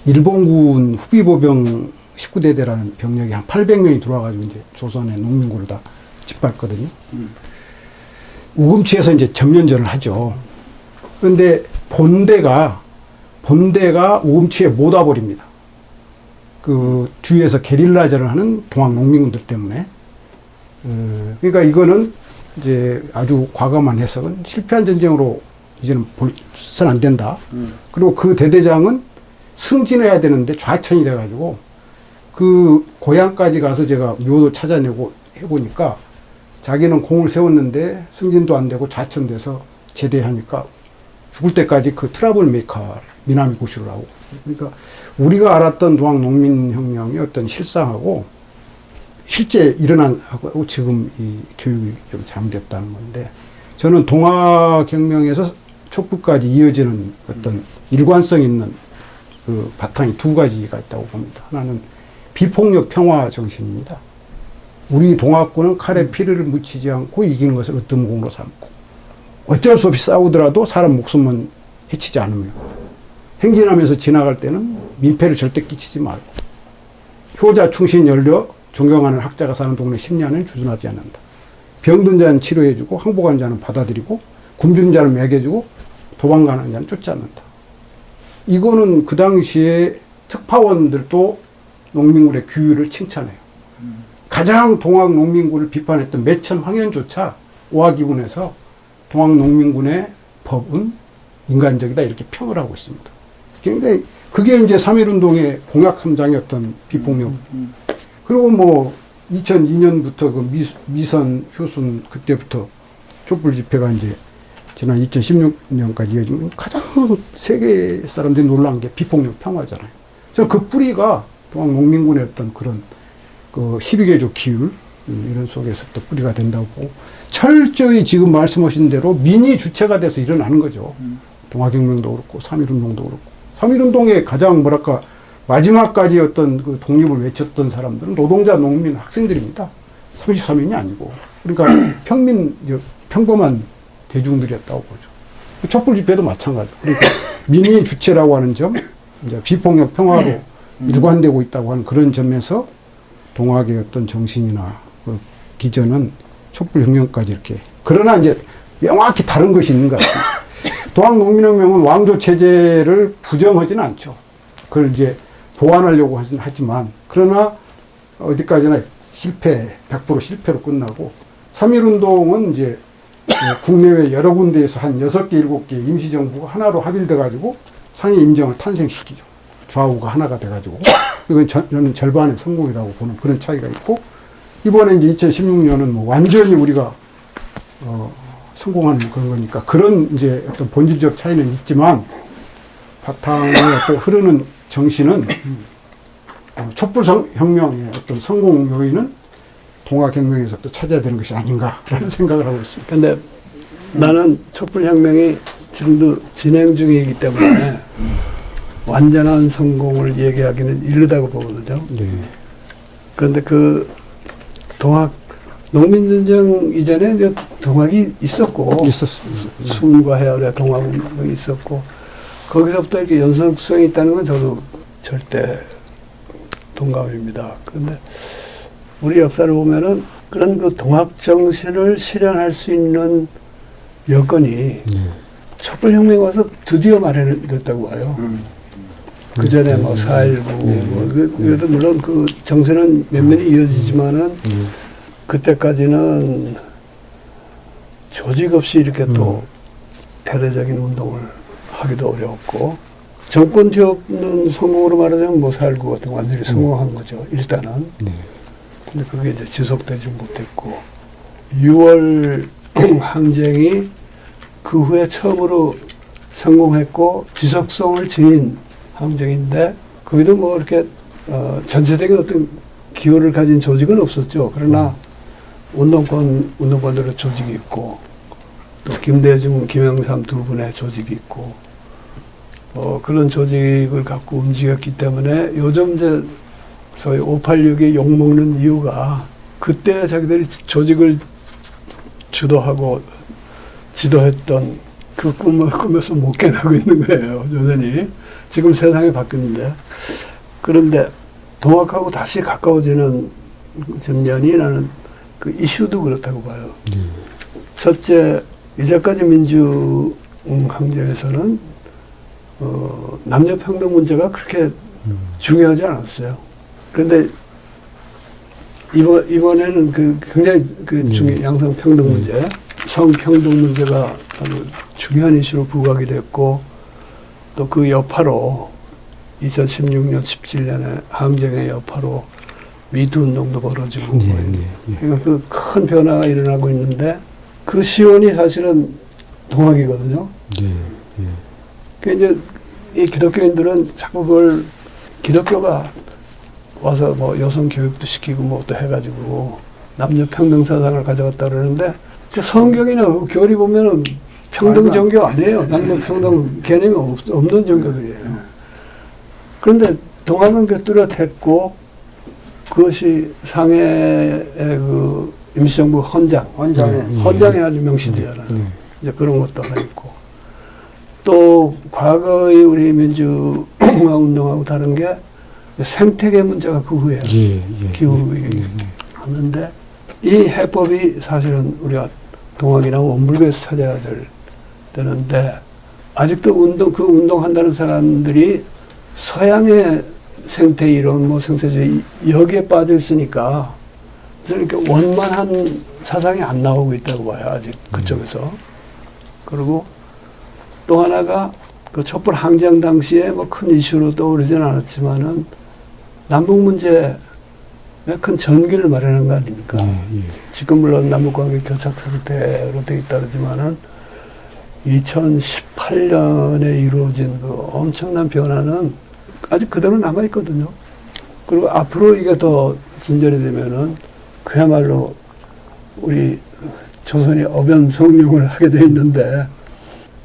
일본군 후비보병 19대대라는 병력이 한 800명이 들어와가지고 이제 조선의 농민군을 다 짓밟거든요. 우금치에서 이제 전면전을 하죠. 그런데 본대가 우금치에 못 와버립니다. 그 뒤에서 게릴라전을 하는 동학 농민군들 때문에. 그러니까 이거는 이제 아주 과감한 해석은 실패한 전쟁으로 이제는 볼선 안 된다. 그리고 그 대대장은 승진해야 되는데 좌천이 돼가지고 그 고향까지 가서 제가 묘도 찾아내고 해보니까 자기는 공을 세웠는데 승진도 안 되고 좌천돼서 제대하니까 죽을 때까지 그 트러블 메이커 미나미 고시를 하고. 그러니까 우리가 알았던 동학 농민혁명의 어떤 실상하고 실제 일어난 하고 지금 이 교육이 좀 잘못됐다는 건데, 저는 동학혁명에서 촛불까지 이어지는 어떤 일관성 있는 그 바탕이 두 가지가 있다고 봅니다. 하나는 비폭력 평화 정신입니다. 우리 동학군은 칼에 피를 묻히지 않고 이기는 것을 으뜸공으로 삼고 어쩔 수 없이 싸우더라도 사람 목숨은 해치지 않으며 행진하면서 지나갈 때는 민폐를 절대 끼치지 말고 효자 충신 연료 존경하는 학자가 사는 동네 10년은 주둔하지 않는다. 병든 자는 치료해주고 항복한 자는 받아들이고 굶주린 자는 먹여주고 도망가는 자는 쫓지 않는다. 이거는 그 당시에 특파원들도 농민군의 규율을 칭찬해요. 가장 동학 농민군을 비판했던 매천 황현조차 오하기분에서 동학 농민군의 법은 인간적이다 이렇게 평을 하고 있습니다. 굉장히 그게 이제 3.1운동의 공약 3장이었던 비폭력. 그리고 뭐 2002년부터 그 미선 효순 그때부터 촛불 집회가 이제 지난 2016년까지 이어지면 가장 세계 사람들이 놀란 게 비폭력 평화잖아요. 저는 그 뿌리가 동학 농민군의 어떤 그런 그 12개조 기율 이런 속에서부터 뿌리가 된다고 보고 철저히 지금 말씀하신 대로 민이 주체가 돼서 일어나는 거죠. 동학혁명도 그렇고 3.1운동도 그렇고 3.1운동의 가장 뭐랄까 마지막까지 어떤 그 독립을 외쳤던 사람들은 노동자, 농민, 학생들입니다. 33인이 아니고. 그러니까 평범한 대중들이었다고 보죠. 촛불 집회도 마찬가지고. 그러니까 민의 주체라고 하는 점, 이제 비폭력 평화로 일관되고 있다고 하는 그런 점에서 동학의 어떤 정신이나 그 기전은 촛불혁명까지 이렇게. 그러나 이제 명확히 다른 것이 있는 것 같습니다. 동학농민혁명은 왕조 체제를 부정하지는 않죠. 그걸 이제 보완하려고 하지만, 그러나 어디까지나 100% 실패로 끝나고, 3.1운동은 이제 국내외 여러 군데에서 한 6개, 7개 임시정부가 하나로 합일돼가지고 상해 임정을 탄생시키죠. 좌우가 하나가 돼가지고. 이건 저는 절반의 성공이라고 보는 그런 차이가 있고, 이번에 이제 2016년은 뭐 완전히 우리가, 성공하는 그런 거니까 그런 이제 어떤 본질적 차이는 있지만, 바탕에 또 흐르는 정신은 촛불혁명의 어떤 성공 요인은 동학혁명에서부터 찾아야 되는 것이 아닌가라는 생각을 하고 있습니다. 근데 나는 촛불혁명이 지금도 진행 중이기 때문에 완전한 성공을 얘기하기는 이르다고 보거든요. 네. 그런데 그 동학 농민전쟁 이전에 이제 동학이 있었고, 있었습니다. 순과 해열에 동학이 있었고, 거기서부터 이렇게 연속성이 있다는 건 저도 절대 동감입니다. 그런데 우리 역사를 보면은 그런 그 동학 정신을 실현할 수 있는 여건이 촛불혁명 와서 드디어 마련됐다고 봐요. 그 전에 뭐 4.19, 그래도 물론 그 정세는 면면이 이어지지만은 그때까지는 조직 없이 이렇게 또 대대적인 운동을 하기도 어려웠고, 정권 뒤엎는 성공으로 말하자면 뭐 4.19 같은 거 완전히 성공한 거죠, 일단은. 네. 근데 그게 이제 지속되지 못했고, 6월 항쟁이 그 후에 처음으로 성공했고, 지속성을 지닌 항쟁인데, 거기도 뭐 이렇게, 전체적인 어떤 기호를 가진 조직은 없었죠. 그러나, 운동권으로 조직이 있고, 또 김대중, 김영삼 두 분의 조직이 있고, 그런 조직을 갖고 움직였기 때문에 요즘 이제 소위 586에 욕먹는 이유가 그때 자기들이 조직을 주도하고 지도했던 그 꿈에서 못 깨나고 있는 거예요, 여전히. 지금 세상이 바뀌었는데. 그런데 동학하고 다시 가까워지는 전면이 나는 그 이슈도 그렇다고 봐요. 첫째, 이제까지 민주 항쟁에서는 남녀 평등 문제가 그렇게 중요하지 않았어요. 그런데 이번에는 굉장히 양성 평등 문제, 성평등 문제가 아주 중요한 이슈로 부각이 됐고, 또 그 여파로 2016년, 17년에 항쟁의 여파로 미투 운동도 벌어지고, 그러니까 그 큰 변화가 일어나고 있는데, 그 시원이 사실은 동학이거든요. 그 이제 이 기독교인들은 자꾸 그걸 기독교가 와서 뭐 여성 교육도 시키고 뭐 또 해가지고 남녀 평등 사상을 가져갔다 그러는데, 성경이나 교리 보면은 평등 종교 아니에요. 남녀 평등 개념이 없는 종교들이에요. 그런데 동학은 그 뚜렷했고, 그것이 상해의 그 임시정부 헌장에 아주 명시되잖아요. 이제 그런 것도 하나 있고, 또 과거의 우리 민주화 운동하고 다른 게 생태계 문제가 그 후에 기후 위기 하는데, 이 해법이 사실은 우리가 동학이나 원불교에서 찾아야 되는데, 아직도 그 운동한다는 사람들이 서양의 생태 이론, 뭐 생태주의 여기에 빠져 있으니까 이렇게 원만한 사상이 안 나오고 있다고 봐요, 아직 그쪽에서. 그리고 또 하나가 그 촛불 항쟁 당시에 뭐 큰 이슈로 떠오르지는 않았지만은 남북 문제에 큰 전기를 마련한 거 아닙니까? 지금 물론 남북관계 교착 상태로 돼 있다 그러지만은 2018년에 이루어진 그 엄청난 변화는 아직 그대로 남아 있거든요. 그리고 앞으로 이게 더 진전이 되면은 그야말로 우리 조선이 어변성룡을 하게 돼 있는데,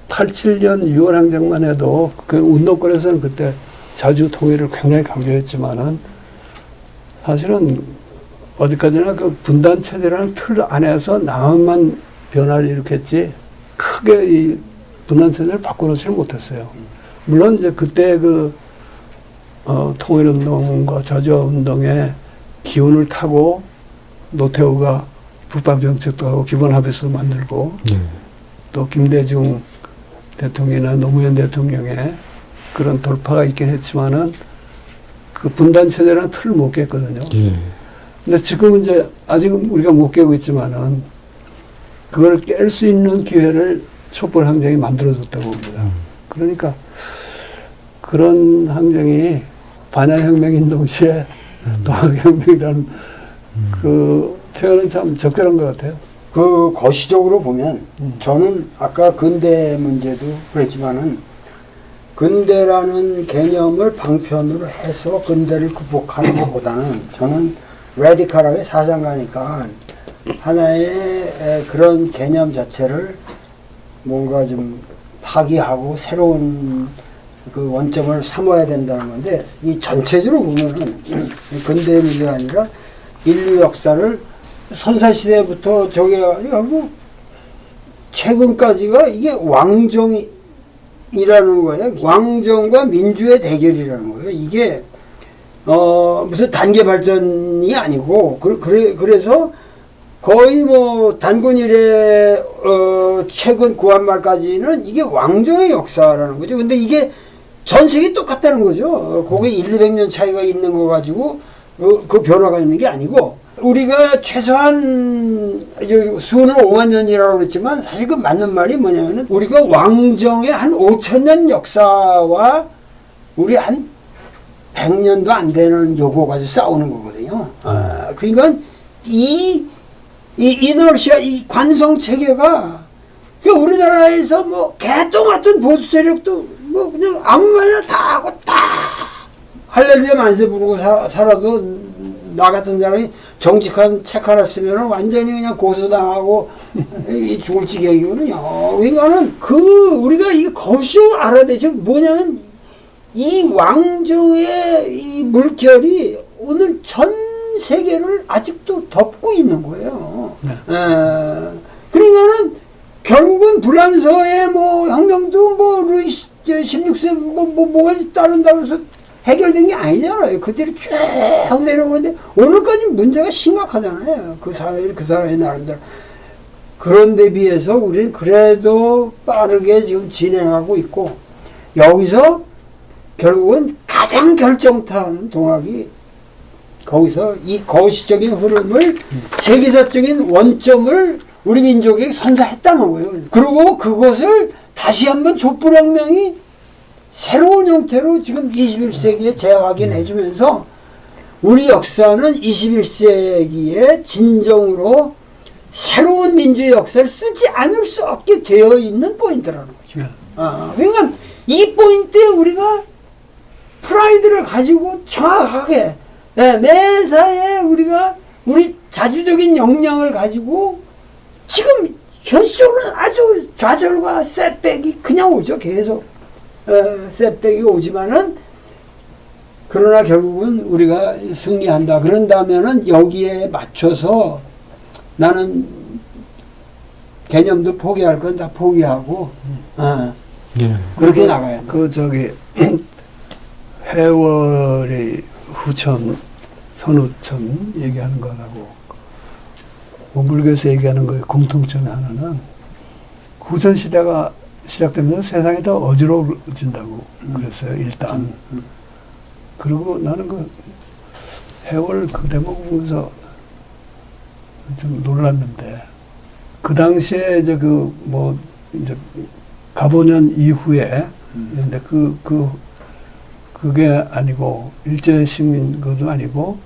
87년 6월 항쟁만 해도 그 운동권에서는 그때 자주 통일을 굉장히 강조했지만은, 사실은 어디까지나 그 분단 체제라는 틀 안에서 남한만 변화를 일으켰지 크게 이 분단 체제를 바꿔놓지를 못했어요. 물론 이제 그때 그 통일운동과 자주화운동의 기운을 타고 노태우가 북방정책도 하고 기본합의서도 만들고, 또 김대중 대통령이나 노무현 대통령의 그런 돌파가 있긴 했지만은 그 분단 체제라는 틀을 못 깼거든요. 근데 지금은 이제 아직은 우리가 못 깨고 있지만은 그걸 깰 수 있는 기회를 촛불 항쟁이 만들어줬다고 봅니다. 그러니까 그런 항쟁이 반야혁명인 동시에 동학혁명이라는 그 표현은 참 적절한 것 같아요. 그 거시적으로 보면 저는 아까 근대 문제도 그랬지만은 근대라는 개념을 방편으로 해서 근대를 극복하는 것보다는 저는 레디컬하게 사상가니까 하나의 그런 개념 자체를 뭔가 좀 파기하고 새로운 그 원점을 삼아야 된다는 건데, 이 전체적으로 보면은 근대의 문제가 아니라 인류 역사를 선사시대부터 저게 하고 최근까지가 이게 왕정이라는 거예요. 왕정과 민주의 대결이라는 거예요. 이게 무슨 단계 발전이 아니고 그래서 거의 뭐 단군 이래 최근 구한말까지는 이게 왕정의 역사라는 거죠. 근데 이게 전 세계 똑같다는 거죠. 거기에 100~200년 차이가 있는 거 가지고 그 변화가 있는 게 아니고, 우리가 최소한 수는 5만 년이라고 그랬지만 사실 그 맞는 말이 뭐냐면은 우리가 왕정의 한 5,000년 역사와 우리 한 100년도 안 되는 요거 가지고 싸우는 거거든요. 그러니까 이 이너시아, 이 관성 체계가 우리나라에서 뭐 개똥 같은 보수 세력도 뭐 그냥 아무 말이나 다 하고 다 할렐루야 만세 부르고 살아도 나 같은 사람이 정직한 책 하나 쓰면 완전히 그냥 고소당하고 죽을 지경이거든요. 그러니까는 우리가 이 거시を알아야 되죠. 뭐냐면 이 왕정의 이 물결이 오늘 전 세계를 아직도 덮고 있는 거예요. 네. 그러니까는 결국은 불란서의 뭐 혁명도 뭐 루이 16세 뭐가 따른다고 해서 해결된 게 아니잖아요. 그들이 쭉 내려오는데 오늘까지 문제가 심각하잖아요. 그 사회의 나름대로. 그런데 비해서 우리는 그래도 빠르게 지금 진행하고 있고, 여기서 결국은 가장 결정타하는 동학이 거기서 이 거시적인 흐름을 세계사적인 원점을 우리 민족에게 선사했다는 거예요. 그리고 그것을 다시 한번 촛불혁명이 새로운 형태로 지금 21세기에 재확인해 주면서 우리 역사는 21세기에 진정으로 새로운 민주의 역사를 쓰지 않을 수 없게 되어 있는 포인트라는 거죠. 그러니까 이 포인트에 우리가 프라이드를 가지고 정확하게 매사에 우리가 우리 자주적인 역량을 가지고 지금 현실적으로는 아주 좌절과 셋백이 그냥 오죠. 계속 셋백이 오지만은 그러나 결국은 우리가 승리한다. 그런다면은 여기에 맞춰서 나는 개념도 포기할 건 다 포기하고 예. 그렇게 나가야 돼. 그 저기 해월이 후천 선우천 얘기하는 거라고 원불교에서 얘기하는 거의 공통점의 하나는 후천 시대가 시작되면서 세상이 더 어지러워진다고 그랬어요. 일단. 그리고 나는 그 해월 그 대목 보면서 좀 놀랐는데 그 당시에 이제 그 뭐 이제 가보년 이후에 근데 그게 아니고 일제 시민 그것도 아니고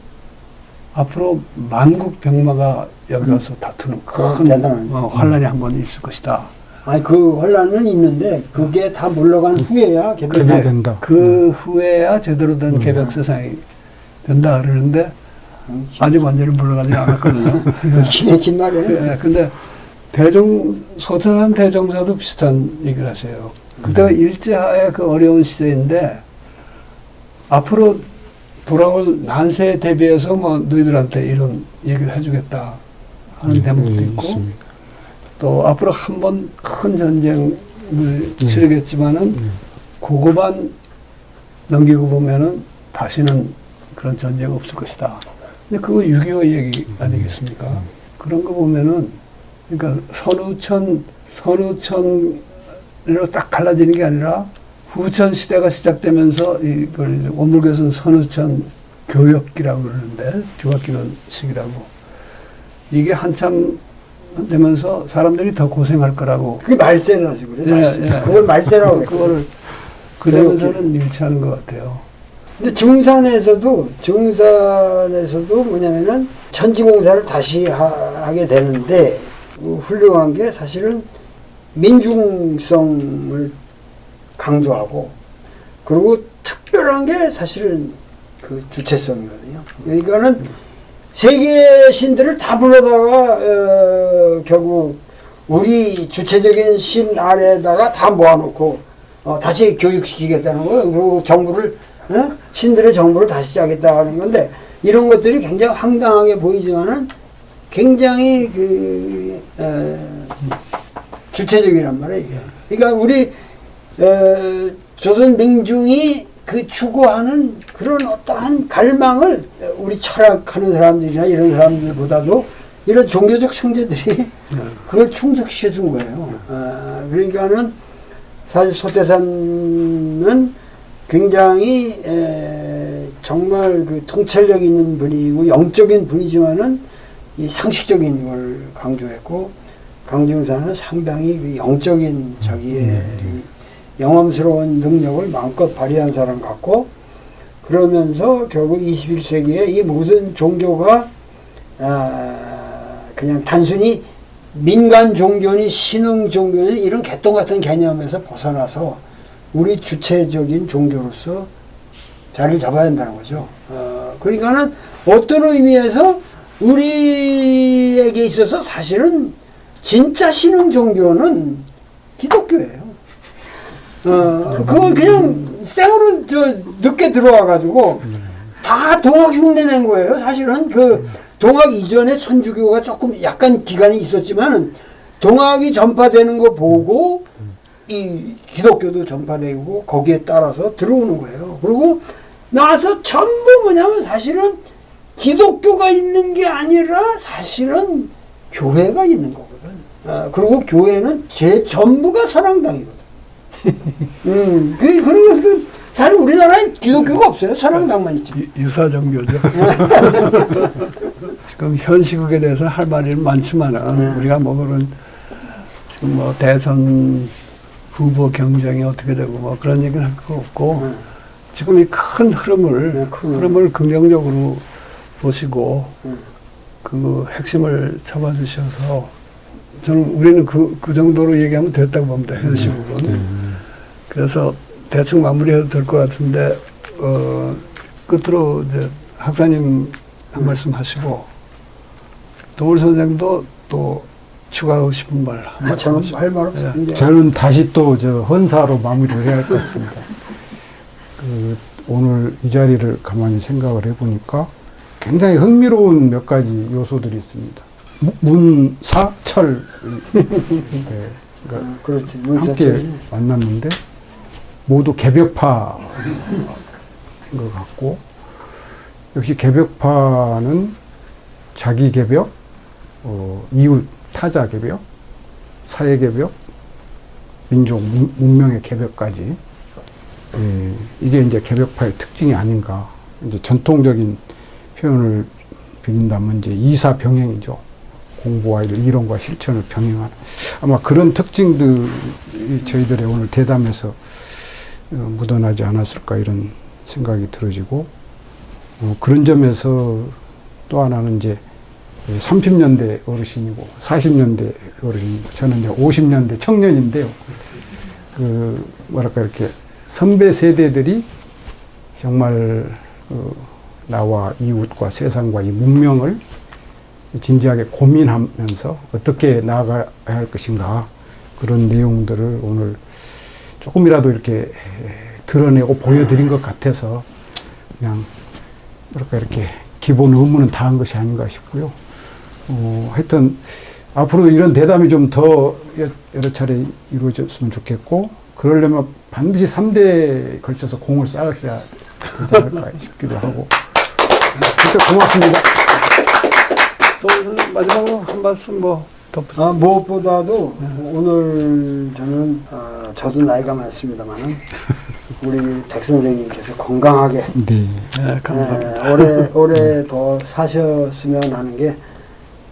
앞으로 만국 병마가 여기 와서 다투는 큰 대단한 환란이 한 번 있을 것이다. 아니 그 혼란은 있는데 그게 다 물러간 후에야 그게 된다. 그 후에야 제대로 된 개벽 세상이 된다 그러는데 아직 완전히 물러가지 않았거든요. 긴 말이에요. 네, 근데 서천한 대종사도 비슷한 얘기를 하세요. 그때가 일제하에 그 어려운 시대인데 앞으로 돌아올 난세에 대비해서 뭐 너희들한테 이런 얘기를 해주겠다 하는 대목도 있고 있습니다. 또 앞으로 한 번 큰 전쟁을 치르겠지만은 그거만 넘기고 보면은 다시는 그런 전쟁 없을 것이다. 근데 그거 6.25 얘기 아니겠습니까? 그런 거 보면은 그러니까 선우천으로 딱 갈라지는 게 아니라 후천 시대가 시작되면서 이걸 원불교에서는 선우천 교역기라고 그러는데 중학기론식이라고 이게 한참 되면서 사람들이 더 고생할 거라고. 그게 말세라서 그래. 말세. 그걸 말세라고 그래. 그거를 그러면서는 일치하는 것 같아요. 근데 증산에서도 뭐냐면은 천지공사를 다시 하게 되는데 훌륭한 게 사실은 민중성을 강조하고 그리고 특별한 게 사실은 그 주체성이거든요. 그러니까는 세계 신들을 다 불러다가 결국 우리 주체적인 신 아래에다가 다 모아놓고 다시 교육시키겠다는 거예요. 그리고 정부를 신들의 정부를 다시 시작했다 하는 건데 이런 것들이 굉장히 황당하게 보이지만은 굉장히 주체적이란 말이에요. 그러니까 우리 조선 민중이 그 추구하는 그런 어떠한 갈망을 우리 철학하는 사람들이나 이런 사람들보다도 이런 종교적 형제들이 그걸 충족시켜 준 거예요. 그러니까는 사실 소태산은 굉장히 정말 그 통찰력 있는 분이고 영적인 분이지만은 이 상식적인 걸 강조했고 강증사는 상당히 그 영적인 자기의 영험스러운 능력을 마음껏 발휘한 사람 같고 그러면서 결국 21세기에 이 모든 종교가 그냥 단순히 민간 종교니 신흥 종교니 이런 개똥 같은 개념에서 벗어나서 우리 주체적인 종교로서 자리를 잡아야 된다는 거죠. 그러니까는 어떤 의미에서 우리에게 있어서 사실은 진짜 신흥 종교는 기독교예요. 그걸 그냥 생으로 늦게 들어와가지고 다 동학 흉내 낸 거예요. 사실은 그 동학 이전에 천주교가 조금 약간 기간이 있었지만 동학이 전파되는 거 보고 이 기독교도 전파되고 거기에 따라서 들어오는 거예요. 그리고 나서 전부 뭐냐면 사실은 기독교가 있는 게 아니라 사실은 교회가 있는 거거든. 그리고 교회는 전부가 선앙당이거든. 그리고 사실 우리나라에 기독교가 없어요. 선앙당만 있지. 유사종교죠. 지금 현 시국에 대해서 할 말이 많지만은 우리가 뭐 그런 지금 뭐 대선 후보 경쟁이 어떻게 되고 뭐 그런 얘기는 할 거 없고 지금 이 큰 흐름을 긍정적으로 보시고 그 핵심을 잡아주셔서 저는 우리는 그 정도로 얘기하면 됐다고 봅니다. 현 시국은. 그래서 대충 마무리해도 될 것 같은데 끝으로 이제 학사님 한 말씀 하시고 도울 선생도 또 추가하고 싶은 말. 저는 할 말 없습니다. 저는 다시 또 저 헌사로 마무리를 해야 할 것 같습니다. 오늘 이 자리를 가만히 생각을 해보니까 굉장히 흥미로운 몇 가지 요소들이 있습니다. 문사, 철. 네, 그러니까 그렇지. 함께 만났는데 모두 개벽파인 것 같고 역시 개벽파는 자기 개벽, 이웃 타자 개벽, 사회 개벽, 민족 문명의 개벽까지 이게 이제 개벽파의 특징이 아닌가. 이제 전통적인 표현을 빌린다면 이제 이사병행이죠. 공부와 이론과 실천을 병행하는 아마 그런 특징들이 저희들의 오늘 대담에서 묻어나지 않았을까 이런 생각이 들어지고 그런 점에서 또 하나는 이제 30년대 어르신이고 40년대 어르신이고 저는 이제 50년대 청년인데요. 뭐랄까 이렇게 선배 세대들이 정말 나와 이웃과 세상과 이 문명을 진지하게 고민하면서 어떻게 나아가야 할 것인가 그런 내용들을 오늘 조금이라도 이렇게 드러내고 보여드린 것 같아서 그냥 뭐랄까 이렇게 기본 의무는 다한 것이 아닌가 싶고요. 하여튼 앞으로 이런 대담이 좀 더 여러 차례 이루어졌으면 좋겠고 그러려면 반드시 3대에 걸쳐서 공을 쌓아야 되지 않을까 싶기도 하고 진짜 고맙습니다. 또 마지막으로 한 말씀 뭐 덧붙여. 무엇보다도 오늘 저는 저도 나이가 많습니다만은 우리 백 선생님께서 건강하게 네, 감사합니다. 오래 더 사셨으면 하는 게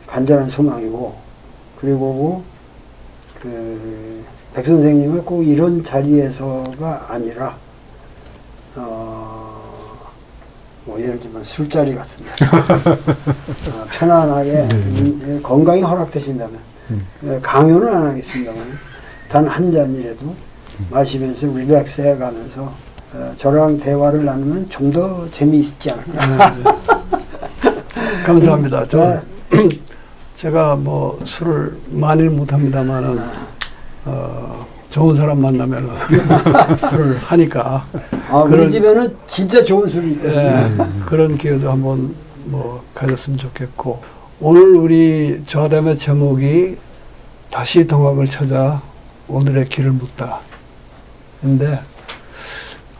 간절한 소망이고 그리고 백 선생님은 꼭 이런 자리에서가 아니라 뭐 예를 들면 술자리 같은 데 편안하게 건강이 허락되신다면 강요는 안 하겠습니다만 단 한 잔이라도 마시면서 릴렉스 해가면서 저랑 대화를 나누면 좀 더 재미있지 않을까. 감사합니다. 제가 뭐 술을 많이는 못합니다만은 좋은 사람 만나면 술을 하니까. 우리 집에는 진짜 좋은 술이 있거든요. 그런 기회도 한번 뭐 가졌으면 좋겠고 오늘 우리 저담의 제목이 다시 동학을 찾아 오늘의 길을 묻다. 근데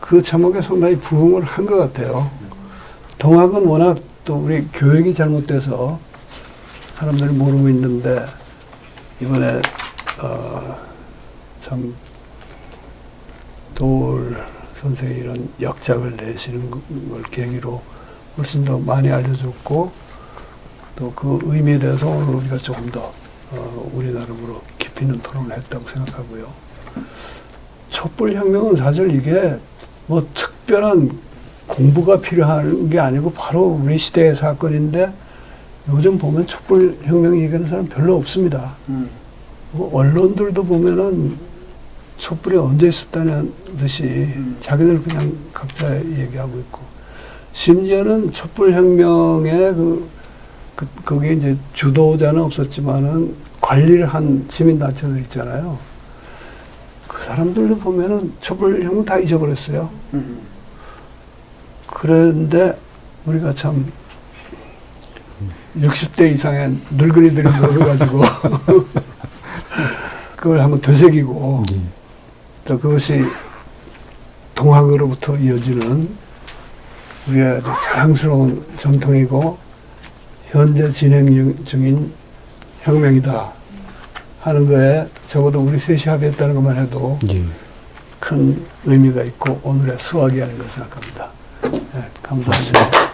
그 제목에 상당히 부응을 한 것 같아요. 동학은 워낙 또 우리 교육이 잘못돼서 사람들이 모르고 있는데 이번에 참 도울 선생이 이런 역작을 내시는 걸 계기로 훨씬 더 많이 알려줬고 또 그 의미에 대해서 오늘 우리가 조금 더 우리 나름으로 깊이 있는 토론을 했다고 생각하고요. 촛불혁명은 사실 이게 뭐 특별한 공부가 필요한 게 아니고 바로 우리 시대의 사건인데 요즘 보면 촛불혁명 얘기하는 사람 별로 없습니다. 언론들도 보면은 촛불이 언제 있었다는 듯이 자기들 그냥 각자 얘기하고 있고 심지어는 촛불혁명의 거기에 이제 주도자는 없었지만은 관리를 한 시민단체들 있잖아요. 그 사람들도 보면은 촛불혁명 다 잊어버렸어요. 그런데 우리가 참 60대 이상의 늙은이들이 모여가지고 그걸 한번 되새기고 예. 또 그것이 동학으로부터 이어지는 우리의 아주 자랑스러운 전통이고 현재 진행 중인 혁명이다 하는 거에 적어도 우리 셋이 합의했다는 것만 해도 예. 큰 의미가 있고 오늘의 수확이 아닌가 생각합니다. 네, 감사합니다.